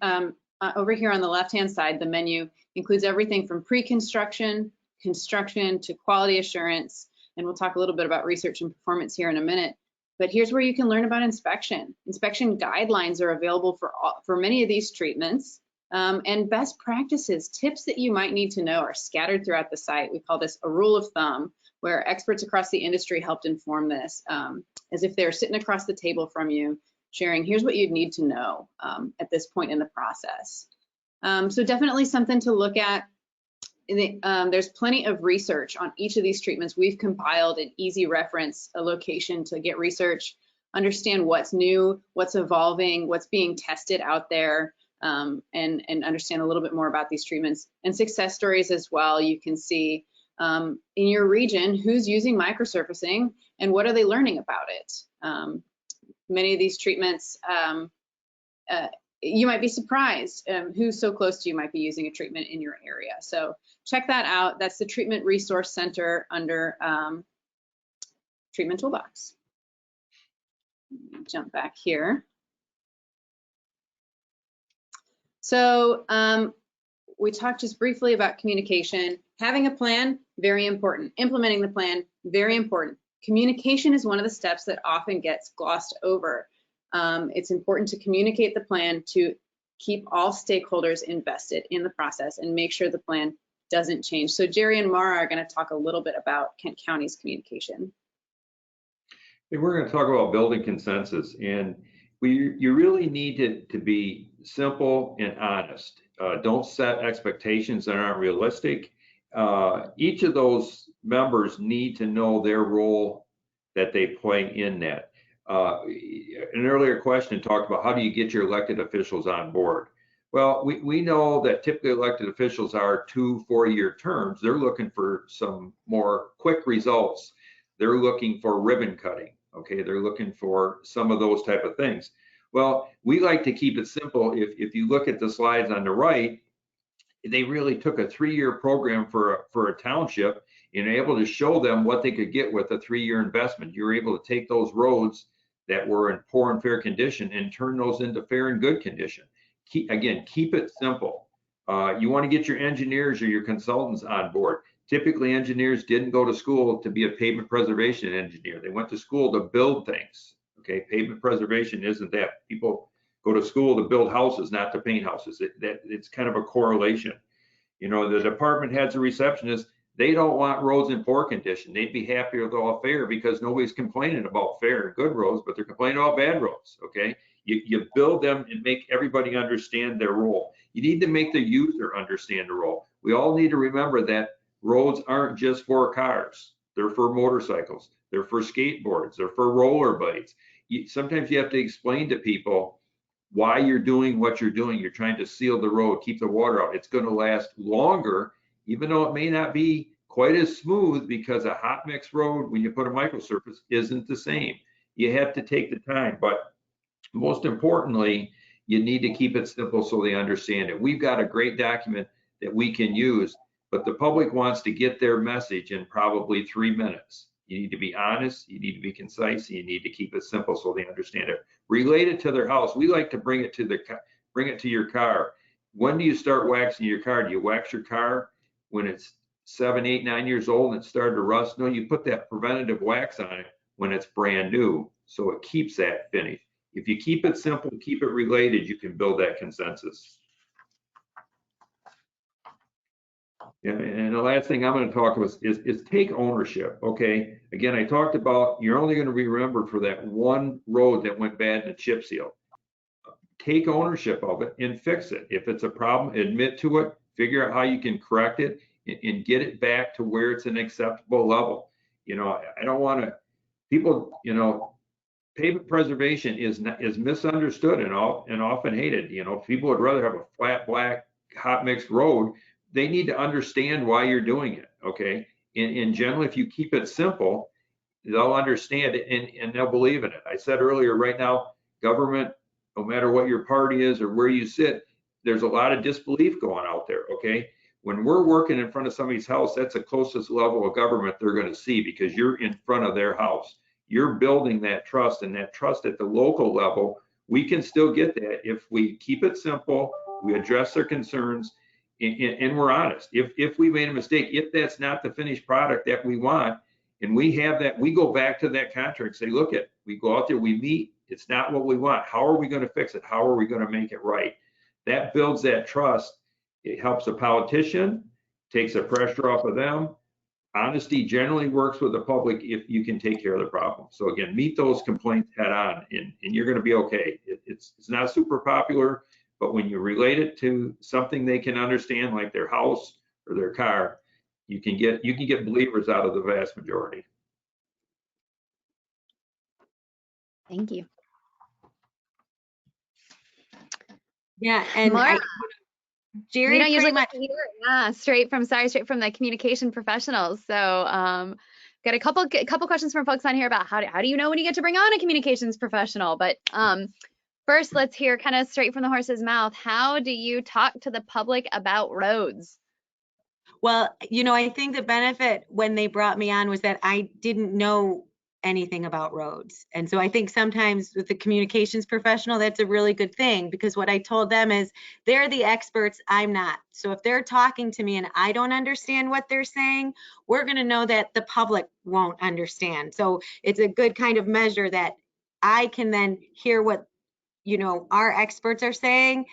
over here on the left-hand side, the menu includes everything from pre-construction, construction to quality assurance. And we'll talk a little bit about research and performance here in a minute. But here's where you can learn about inspection. Inspection guidelines are available for many of these treatments. And best practices, tips that you might need to know are scattered throughout the site. We call this a rule of thumb, where experts across the industry helped inform this, as if they're sitting across the table from you, sharing, here's what you'd need to know at this point in the process. So definitely something to look at. There's plenty of research on each of these treatments. We've compiled an easy reference, a location to get research, understand what's new, what's evolving, what's being tested out there, and understand a little bit more about these treatments. And success stories as well. You can see in your region who's using microsurfacing and what are they learning about it. Many of these treatments, you might be surprised who's so close to you might be using a treatment in your area. So check that out. That's the Treatment Resource Center under Treatment Toolbox. Jump back here. So we talked just briefly about communication. Having a plan, very important. Implementing the plan, very important. Communication is one of the steps that often gets glossed over. It's important to communicate the plan to keep all stakeholders invested in the process and make sure the plan doesn't change. So Jerry and Mara are going to talk a little bit about Kent County's communication. Hey, we're going to talk about building consensus, and you really need to be simple and honest. Don't set expectations that aren't realistic. Each of those members need to know their role that they play in that. An earlier question talked about how do you get your elected officials on board? Well, we know that typically elected officials are 2 4-year terms. They're looking for some more quick results. They're looking for ribbon cutting. Okay, they're looking for some of those type of things. Well, we like to keep it simple. If you look at the slides on the right, they really took a 3-year program for a township and able to show them what they could get with a 3-year investment. You're able to take those roads that were in poor and fair condition and turn those into fair and good condition. Keep it simple. You want to get your engineers or your consultants on board. Typically, engineers didn't go to school to be a pavement preservation engineer. They went to school to build things. Okay, pavement preservation isn't that. People go to school to build houses, not to paint houses. It's kind of a correlation. You know, the department heads and receptionists, they don't want roads in poor condition. They'd be happier with all fair because nobody's complaining about fair and good roads, but they're complaining about bad roads. Okay, you build them and make everybody understand their role. You need to make the user understand the role. We all need to remember that roads aren't just for cars. They're for motorcycles. They're for skateboards. They're for rollerblades. Sometimes you have to explain to people why you're doing what you're doing. You're trying to seal the road, keep the water out. It's going to last longer, even though it may not be quite as smooth because a hot mix road, when you put a microsurface, isn't the same. You have to take the time, but most importantly, you need to keep it simple so they understand it. We've got a great document that we can use, but the public wants to get their message in probably 3 minutes. You need to be honest, you need to be concise, and you need to keep it simple so they understand it. Relate it to their house. We like to bring it to your car. When do you start waxing your car? Do you wax your car when it's 7, 8, 9 years old and it's started to rust? No, you put that preventative wax on it when it's brand new, so it keeps that finish. If you keep it simple, keep it related, you can build that consensus. And the last thing I'm going to talk about is take ownership, okay? Again, I talked about you're only going to be remembered for that one road that went bad in a chip seal. Take ownership of it and fix it. If it's a problem, admit to it, figure out how you can correct it and get it back to where it's an acceptable level. You know, I don't want to, people, you know, pavement preservation is misunderstood and often hated. You know, people would rather have a flat black hot mixed road. They need to understand why you're doing it. Okay, in general, if you keep it simple, they'll understand it and they'll believe in it. I said earlier, right now, government, no matter what your party is or where you sit, there's a lot of disbelief going out there. Okay, when we're working in front of somebody's house, that's the closest level of government they're going to see because you're in front of their house. You're building that trust, and that trust at the local level, we can still get that if we keep it simple, we address their concerns, and we're honest. If we made a mistake, if that's not the finished product that we want, and we have that, we go back to that contract and say, look, we go out there, we meet, it's not what we want. How are we going to fix it? How are we going to make it right? That builds that trust. It helps a politician, takes the pressure off of them. Honesty generally works with the public if you can take care of the problem. So again, meet those complaints head on, and you're going to be okay. It's not super popular, but when you relate it to something they can understand, like their house or their car, you can get believers out of the vast majority. Thank you. Yeah, and Maura, Jerry, we don't usually pretty much. hear straight from the communication professionals. So got a couple questions from folks on here about how do you know when you get to bring on a communications professional? But first, let's hear kind of straight from the horse's mouth. How do you talk to the public about roads? Well, you know, I think the benefit when they brought me on was that I didn't know anything about roads. And so I think sometimes with the communications professional, that's a really good thing, because what I told them is they're the experts, I'm not. So if they're talking to me and I don't understand what they're saying, we're going to know that the public won't understand. So it's a good kind of measure that I can then hear what, you know, our experts are saying,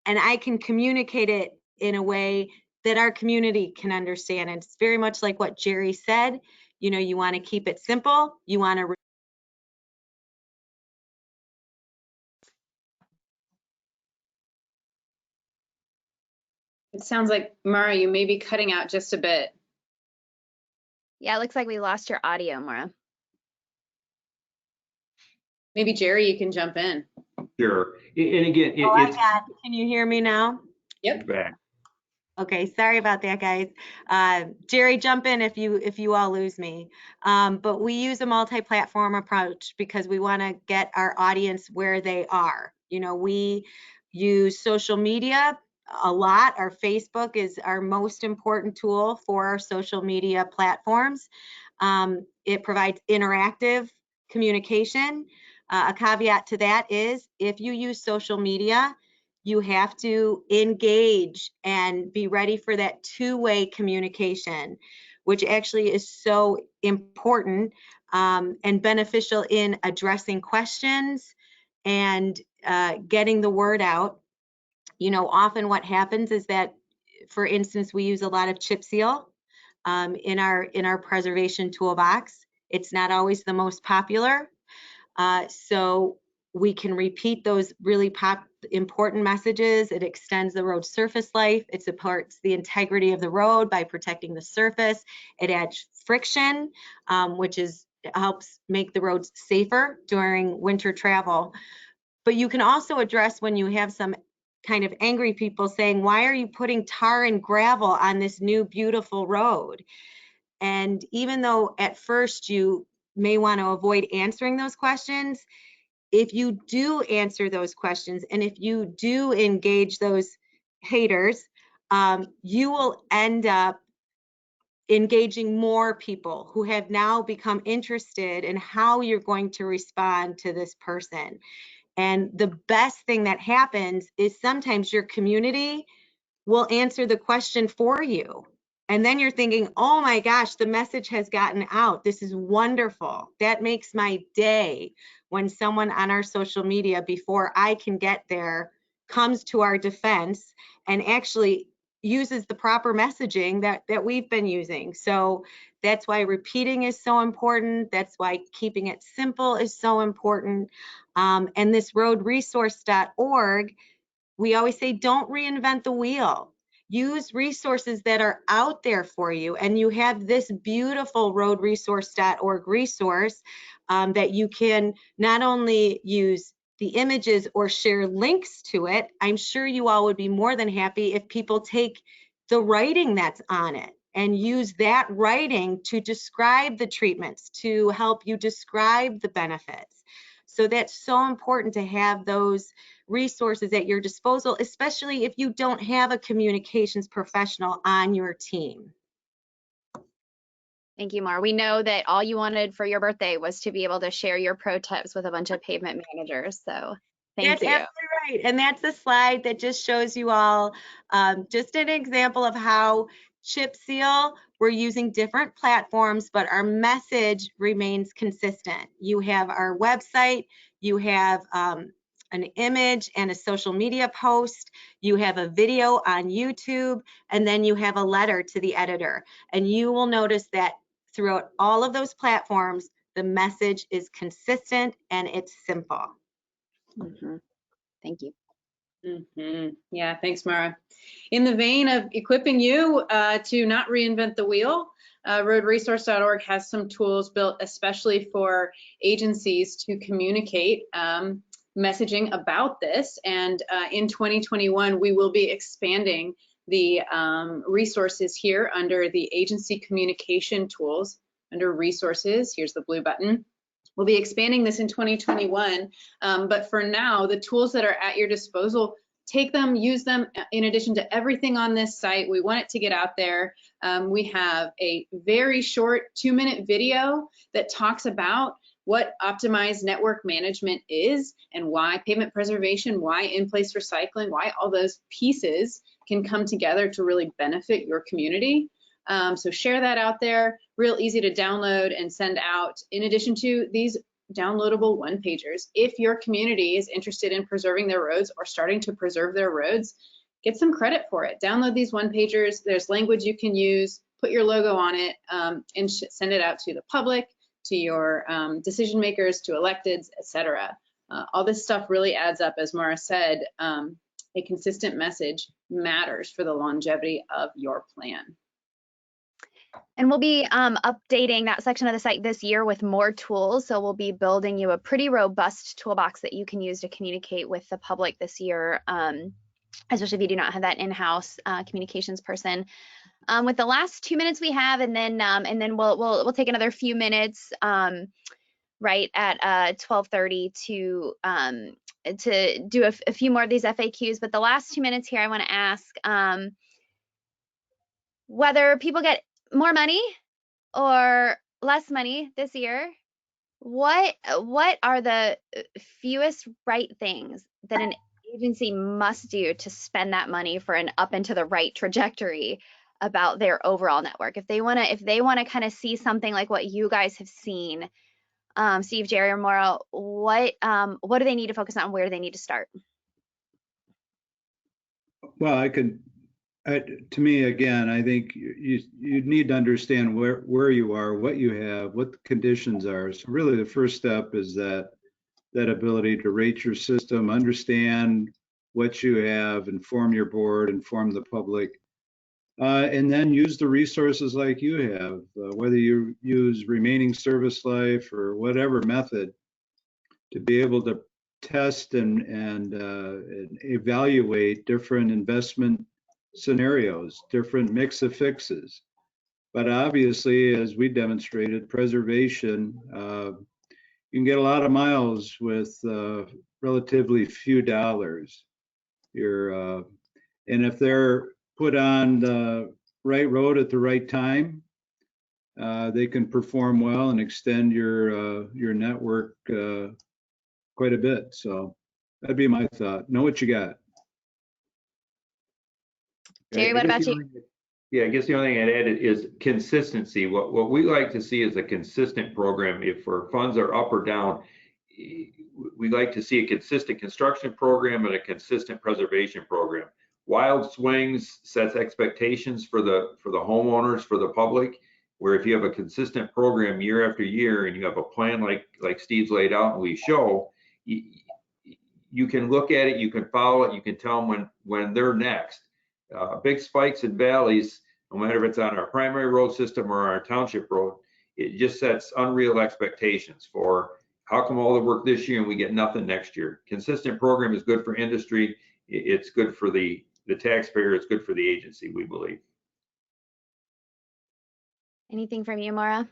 and I can communicate it in a way that our community can understand. And it's very much like what Jerry said. You know, you want to keep it simple. You want to. It sounds like, Mara, you may be cutting out just a bit. Yeah, it looks like we lost your audio, Maura. Maybe Jerry, you can jump in. Sure. And again, I got it. Can you hear me now? Yep. Back. Okay, sorry about that, guys. Jerry, jump in if you all lose me. But we use a multi-platform approach because we want to get our audience where they are. You know, we use social media a lot. Our Facebook is our most important tool for our social media platforms. It provides interactive communication. A caveat to that is if you use social media, you have to engage and be ready for that two-way communication, which actually is so important and beneficial in addressing questions and getting the word out. You know, often what happens is that, for instance, we use a lot of chip seal in our preservation toolbox. It's not always the most popular. So we can repeat those really important messages. It extends the road surface life. It supports the integrity of the road by protecting the surface. It adds friction, which helps make the roads safer during winter travel. But you can also address when you have some kind of angry people saying, why are you putting tar and gravel on this new beautiful road? And even though at first you may want to avoid answering those questions, if you do answer those questions and if you do engage those haters, you will end up engaging more people who have now become interested in how you're going to respond to this person. And the best thing that happens is sometimes your community will answer the question for you. And then you're thinking, oh my gosh, the message has gotten out. This is wonderful. That makes my day when someone on our social media, before I can get there, comes to our defense and actually uses the proper messaging that we've been using. So that's why repeating is so important. That's why keeping it simple is so important. And this roadresource.org, we always say, don't reinvent the wheel. Use resources that are out there for you. And you have this beautiful roadresource.org resource that you can not only use the images or share links to it. I'm sure you all would be more than happy if people take the writing that's on it and use that writing to describe the treatments, to help you describe the benefits. So that's so important to have those resources at your disposal, especially if you don't have a communications professional on your team. Thank you, Mar. We know that all you wanted for your birthday was to be able to share your pro tips with a bunch of pavement managers. So thank you. That's absolutely right. And that's the slide that just shows you all just an example of how Chip Seal, we're using different platforms, but our message remains consistent. You have our website, you have an image and a social media post, you have a video on YouTube, and then you have a letter to the editor. And you will notice that throughout all of those platforms, the message is consistent and it's simple. Mm-hmm. Thank you. Mm-hmm. Yeah, thanks, Mara. In the vein of equipping you to not reinvent the wheel, roadresource.org has some tools built especially for agencies to communicate messaging about this. And in 2021, we will be expanding the resources here under the agency communication tools. Under resources, here's the blue button. We'll be expanding this in 2021, but for now, the tools that are at your disposal, take them, use them in addition to everything on this site. We want it to get out there. We have a very short 2-minute video that talks about what optimized network management is and why pavement preservation, why in-place recycling, why all those pieces can come together to really benefit your community. So share that out there, real easy to download and send out, in addition to these downloadable one-pagers. If your community is interested in preserving their roads or starting to preserve their roads, get some credit for it. Download these one-pagers. There's language you can use, put your logo on it, and send it out to the public, to your decision makers, to electeds, etc. All this stuff really adds up. As Mara said, a consistent message matters for the longevity of your plan. And we'll be updating that section of the site this year with more tools. So we'll be building you a pretty robust toolbox that you can use to communicate with the public this year, especially if you do not have that in-house communications person. With the last 2 minutes we have, and then we'll take another few minutes right at 12:30 to do a few more of these FAQs. But the last 2 minutes here, I want to ask whether people get more money or less money this year. What are the fewest right things that an agency must do to spend that money for an up and to the right trajectory about their overall network? If they want to kind of see something like what you guys have seen, Steve, Jerry, or Maura, what do they need to focus on? Where do they need to start? Well, to me, again, I think you need to understand where you are, what you have, what the conditions are. So really the first step is that ability to rate your system, understand what you have, inform your board, inform the public, and then use the resources like you have, whether you use remaining service life or whatever method, to be able to test and evaluate different investment scenarios, different mix of fixes. But obviously, as we demonstrated, preservation, you can get a lot of miles with relatively few dollars. And if they're put on the right road at the right time, they can perform well and extend your network quite a bit. So that'd be my thought. Know what you got. Jerry, what about you? Yeah, I guess the only thing I'd add is consistency. What we like to see is a consistent program. If our funds are up or down, we like to see a consistent construction program and a consistent preservation program. Wild swings sets expectations for the homeowners, for the public, where if you have a consistent program year after year and you have a plan like Steve's laid out and we show, you can look at it, you can follow it, you can tell them when they're next. Big spikes and valleys, no matter if it's on our primary road system or our township road, it just sets unreal expectations for how come all the work this year and we get nothing next year. Consistent program is good for industry. It's good for the taxpayer. It's good for the agency, we believe. Anything from you, Maura?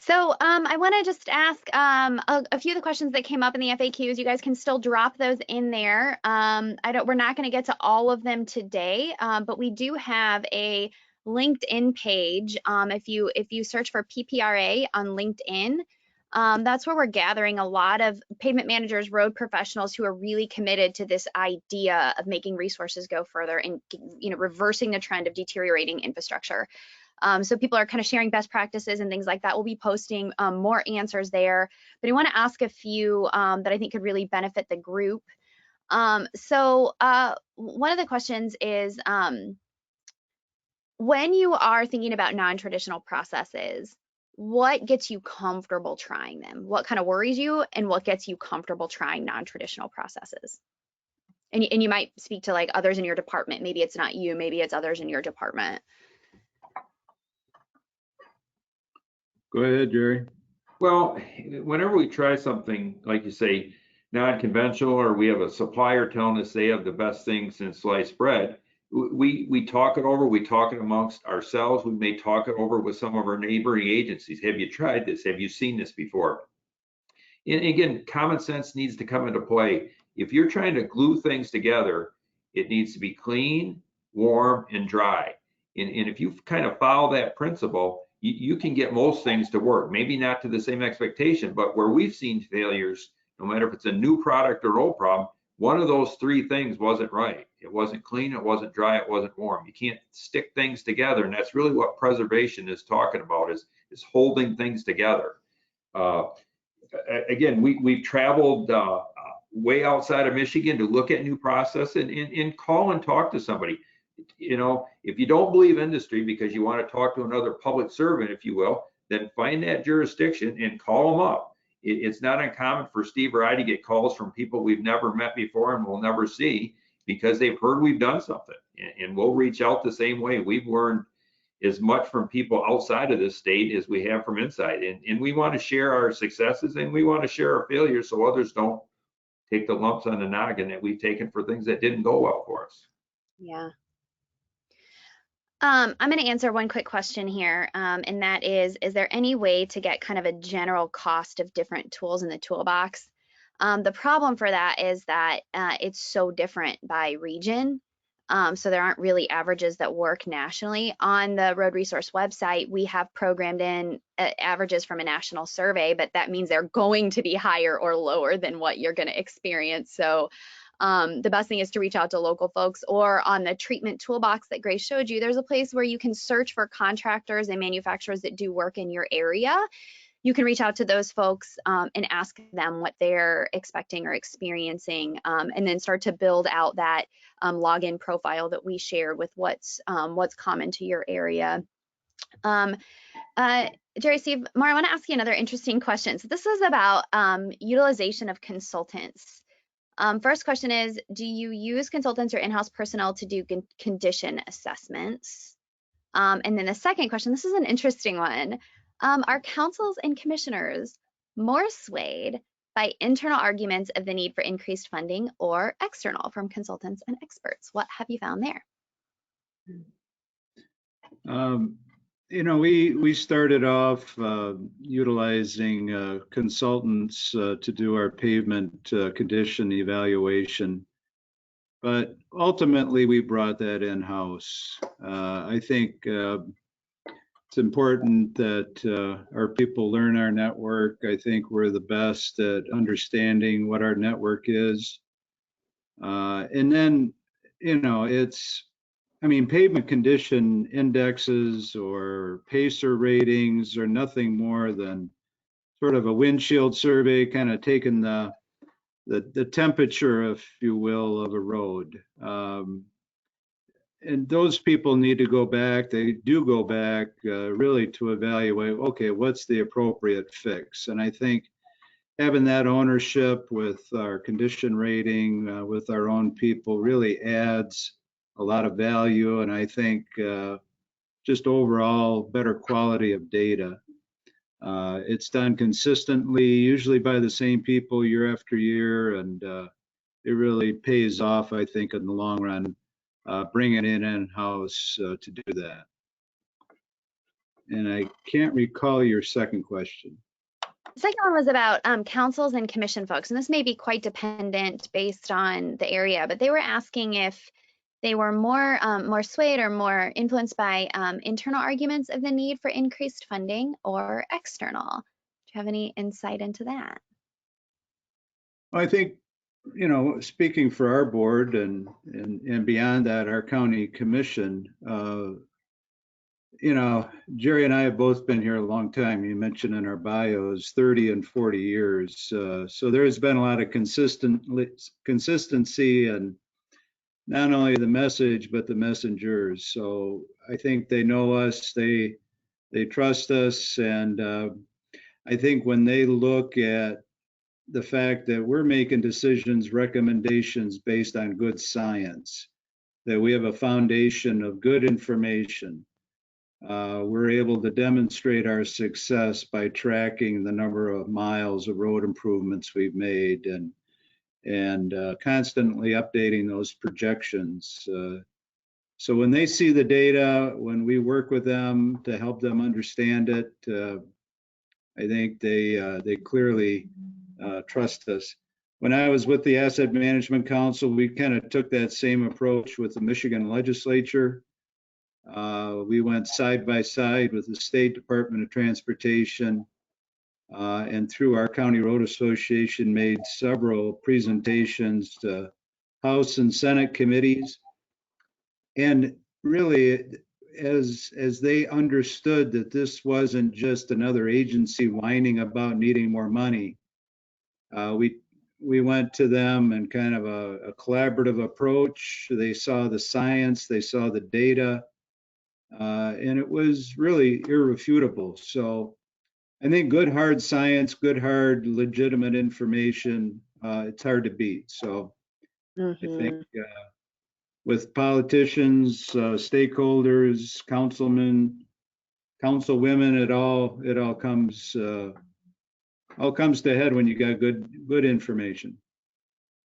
So I want to just ask a few of the questions that came up in the FAQs. You guys can still drop those in there. We're not going to get to all of them today, but we do have a LinkedIn page. If you search for PPRA on LinkedIn, that's where we're gathering a lot of pavement managers, road professionals who are really committed to this idea of making resources go further and reversing the trend of deteriorating infrastructure. So people are kind of sharing best practices and things like that. We'll be posting more answers there, but I want to ask a few that I think could really benefit the group. So one of the questions is, when you are thinking about non-traditional processes, what gets you comfortable trying them? What kind of worries you, and what gets you comfortable trying non-traditional processes? And you might speak to like others in your department. Maybe it's not you, maybe it's others in your department. Go ahead, Jerry. Well, whenever we try something, like you say, non-conventional, or we have a supplier telling us they have the best thing since sliced bread, we talk it over, we talk it amongst ourselves, we may talk it over with some of our neighboring agencies. Have you tried this? Have you seen this before? And again, common sense needs to come into play. If you're trying to glue things together, it needs to be clean, warm, and dry. And if you kind of follow that principle, you can get most things to work. Maybe not to the same expectation, but where we've seen failures, no matter if it's a new product or old problem, one of those three things wasn't right. It wasn't clean, it wasn't dry, it wasn't warm. You can't stick things together, and that's really what preservation is talking about, is holding things together. Again, we've traveled way outside of Michigan to look at new process and call and talk to somebody. If you don't believe industry because you want to talk to another public servant, if you will, then find that jurisdiction and call them up. It's not uncommon for Steve or I to get calls from people we've never met before and will never see because they've heard we've done something, and we'll reach out the same way. We've learned as much from people outside of this state as we have from inside, and we want to share our successes and we want to share our failures so others don't take the lumps on the noggin that we've taken for things that didn't go well for us. Yeah. I'm going to answer one quick question here, and that is there any way to get kind of a general cost of different tools in the toolbox? The problem for that is that it's so different by region. So there aren't really averages that work nationally. On the Road Resource website, we have programmed in averages from a national survey, but that means they're going to be higher or lower than what you're going to experience. So the best thing is to reach out to local folks, or on the Treatment Toolbox that Grace showed you, there's a place where you can search for contractors and manufacturers that do work in your area. You can reach out to those folks and ask them what they're expecting or experiencing, and then start to build out that login profile that we shared with what's common to your area. Jerry, Steve, Maura, I want to ask you another interesting question. So this is about utilization of consultants. First question is, do you use consultants or in-house personnel to do condition assessments? And then the second question, this is an interesting one. Are councils and commissioners more swayed by internal arguments of the need for increased funding or external from consultants and experts? What have you found there? We started off utilizing consultants to do our pavement condition evaluation, but ultimately we brought that in-house. I think it's important that our people learn our network. I think we're the best at understanding what our network is. And then, pavement condition indexes or PACER ratings are nothing more than sort of a windshield survey, kind of taking the temperature, if you will, of a road. And those people need to go back. They do go back really to evaluate, okay, what's the appropriate fix? And I think having that ownership with our condition rating, with our own people, really adds a lot of value. And I think just overall better quality of data. It's done consistently, usually by the same people year after year, and it really pays off, I think, in the long run, bringing it in-house to do that. And I can't recall your second question. The second one was about councils and commission folks, and this may be quite dependent based on the area, but they were asking if they were more swayed or more influenced by internal arguments of the need for increased funding or external. Do you have any insight into that? I think, speaking for our board and beyond that, our county commission, Jerry and I have both been here a long time. You mentioned in our bios 30 and 40 years. So there's been a lot of consistency and not only the message, but the messengers. So I think they know us, they trust us. And I think when they look at the fact that we're making decisions, recommendations based on good science, that we have a foundation of good information, we're able to demonstrate our success by tracking the number of miles of road improvements we've made and constantly updating those projections. So when they see the data, when we work with them to help them understand it, I think they clearly trust us. When I was with the Asset Management Council, we kind of took that same approach with the Michigan legislature. We went side by side with the State Department of Transportation, and through our County Road Association made several presentations to House and Senate committees. And really, as they understood that this wasn't just another agency whining about needing more money, we went to them and kind of a collaborative approach. They saw the science, they saw the data, and it was really irrefutable. So I think good hard science, good hard legitimate information, it's hard to beat. So I think with politicians, stakeholders, councilmen, councilwomen, it all comes to head when you got good information.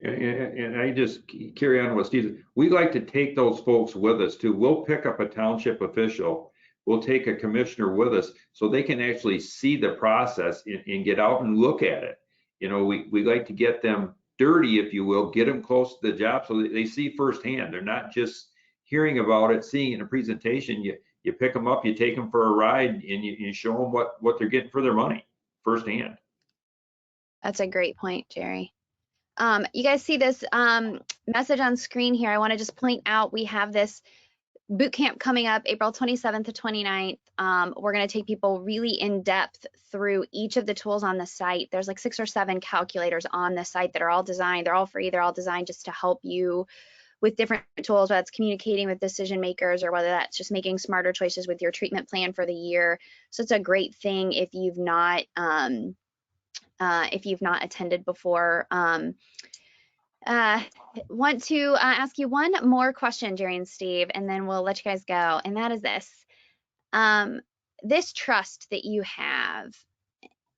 And I just carry on with Steve. We'd like to take those folks with us too. We'll pick up a township official. We'll take a commissioner with us so they can actually see the process and get out and look at it. We like to get them dirty, if you will, get them close to the job so that they see firsthand. They're not just hearing about it, seeing it in a presentation. You pick them up, you take them for a ride, and you show them what they're getting for their money firsthand. That's a great point, Jerry. You guys see this message on screen here. I want to just point out we have this boot camp coming up April 27th to 29th. We're going to take people really in depth through each of the tools on the site. There's like 6 or 7 calculators on the site that are all designed. They're all free. They're all designed just to help you with different tools, whether it's communicating with decision makers or whether that's just making smarter choices with your treatment plan for the year. So it's a great thing if you've not attended before. Want to ask you one more question, Jerry and Steve, and then we'll let you guys go. And that is this. this trust that you have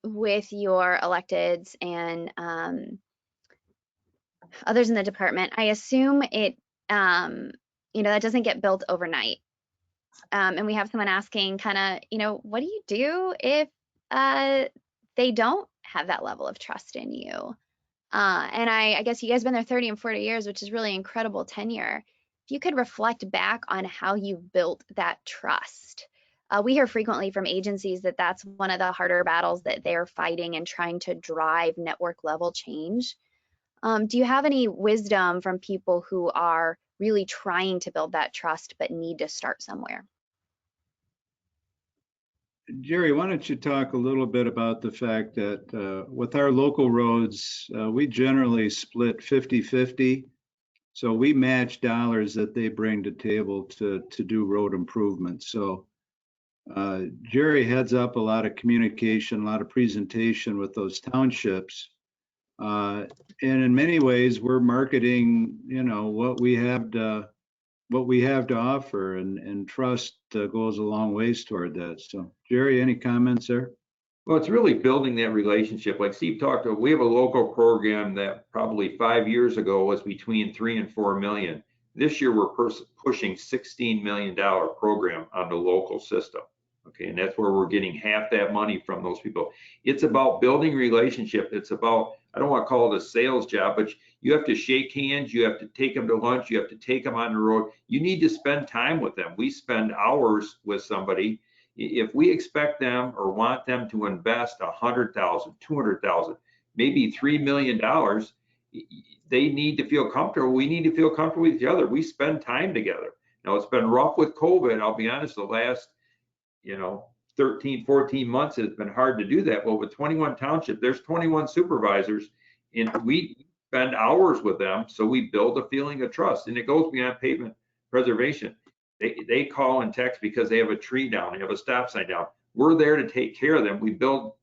with your electeds and others in the department, I assume it, that doesn't get built overnight. And we have someone asking kind of, what do you do if they don't have that level of trust in you? And I guess you guys have been there 30 and 40 years, which is really incredible tenure. If you could reflect back on how you built that trust. We hear frequently from agencies that that's one of the harder battles that they're fighting and trying to drive network level change. Do you have any wisdom from people who are really trying to build that trust but need to start somewhere? Jerry, why don't you talk a little bit about the fact that with our local roads, we generally split 50-50. So we match dollars that they bring to table to do road improvements. So Jerry heads up a lot of communication, a lot of presentation with those townships. And in many ways, we're marketing, what we have to offer, and trust goes a long ways toward that. So Jerry, any comments there? Well, it's really building that relationship. Like Steve talked about, we have a local program that probably 5 years ago was between 3 and 4 million. This year, we're pushing $16 million program on the local system. Okay, and that's where we're getting half that money from those people. It's about building relationship. It's about, I don't want to call it a sales job, but you have to shake hands. You have to take them to lunch. You have to take them on the road. You need to spend time with them. We spend hours with somebody. If we expect them or want them to invest $100,000, $200,000, maybe $3 million, they need to feel comfortable. We need to feel comfortable with each other. We spend time together. Now, it's been rough with COVID. I'll be honest, the last 13, 14 months, it's been hard to do that. Well, with 21 townships, there's 21 supervisors, and we spend hours with them. So we build a feeling of trust, and it goes beyond pavement preservation. They call and text because they have a tree down, they have a stop sign down. We're there to take care of them. We build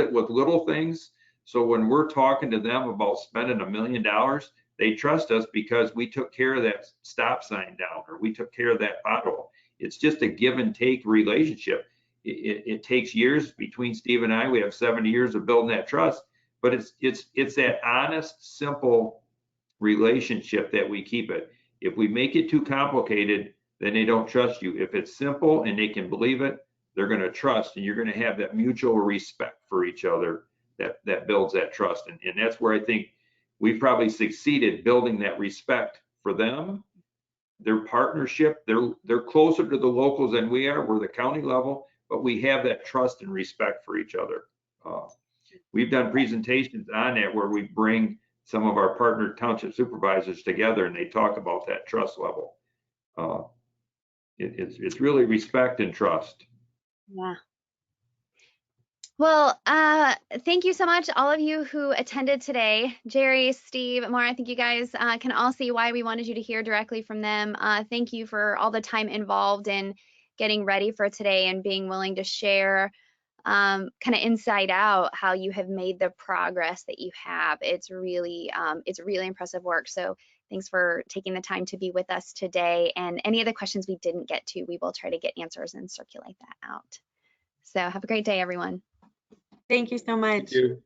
it with little things. So when we're talking to them about spending $1 million, they trust us because we took care of that stop sign down, or we took care of that pothole. It's just a give and take relationship. It takes years between Steve and I. We have 70 years of building that trust, but it's that honest, simple relationship that we keep it. If we make it too complicated, then they don't trust you. If it's simple and they can believe it, they're going to trust, and you're going to have that mutual respect for each other that builds that trust. And that's where I think we've probably succeeded building that respect for them. Their partnership, they're closer to the locals than we are. We're the county level, but we have that trust and respect for each other. We've done presentations on that where we bring some of our partner township supervisors together, and they talk about that trust level. It's really respect and trust. Yeah. Well, thank you so much, all of you who attended today. Jerry, Steve, Maura, I think you guys can all see why we wanted you to hear directly from them. Thank you for all the time involved in getting ready for today and being willing to share kind of inside out how you have made the progress that you have. It's really impressive work. So thanks for taking the time to be with us today. And any of the questions we didn't get to, we will try to get answers and circulate that out. So have a great day, everyone. Thank you so much. Thank you.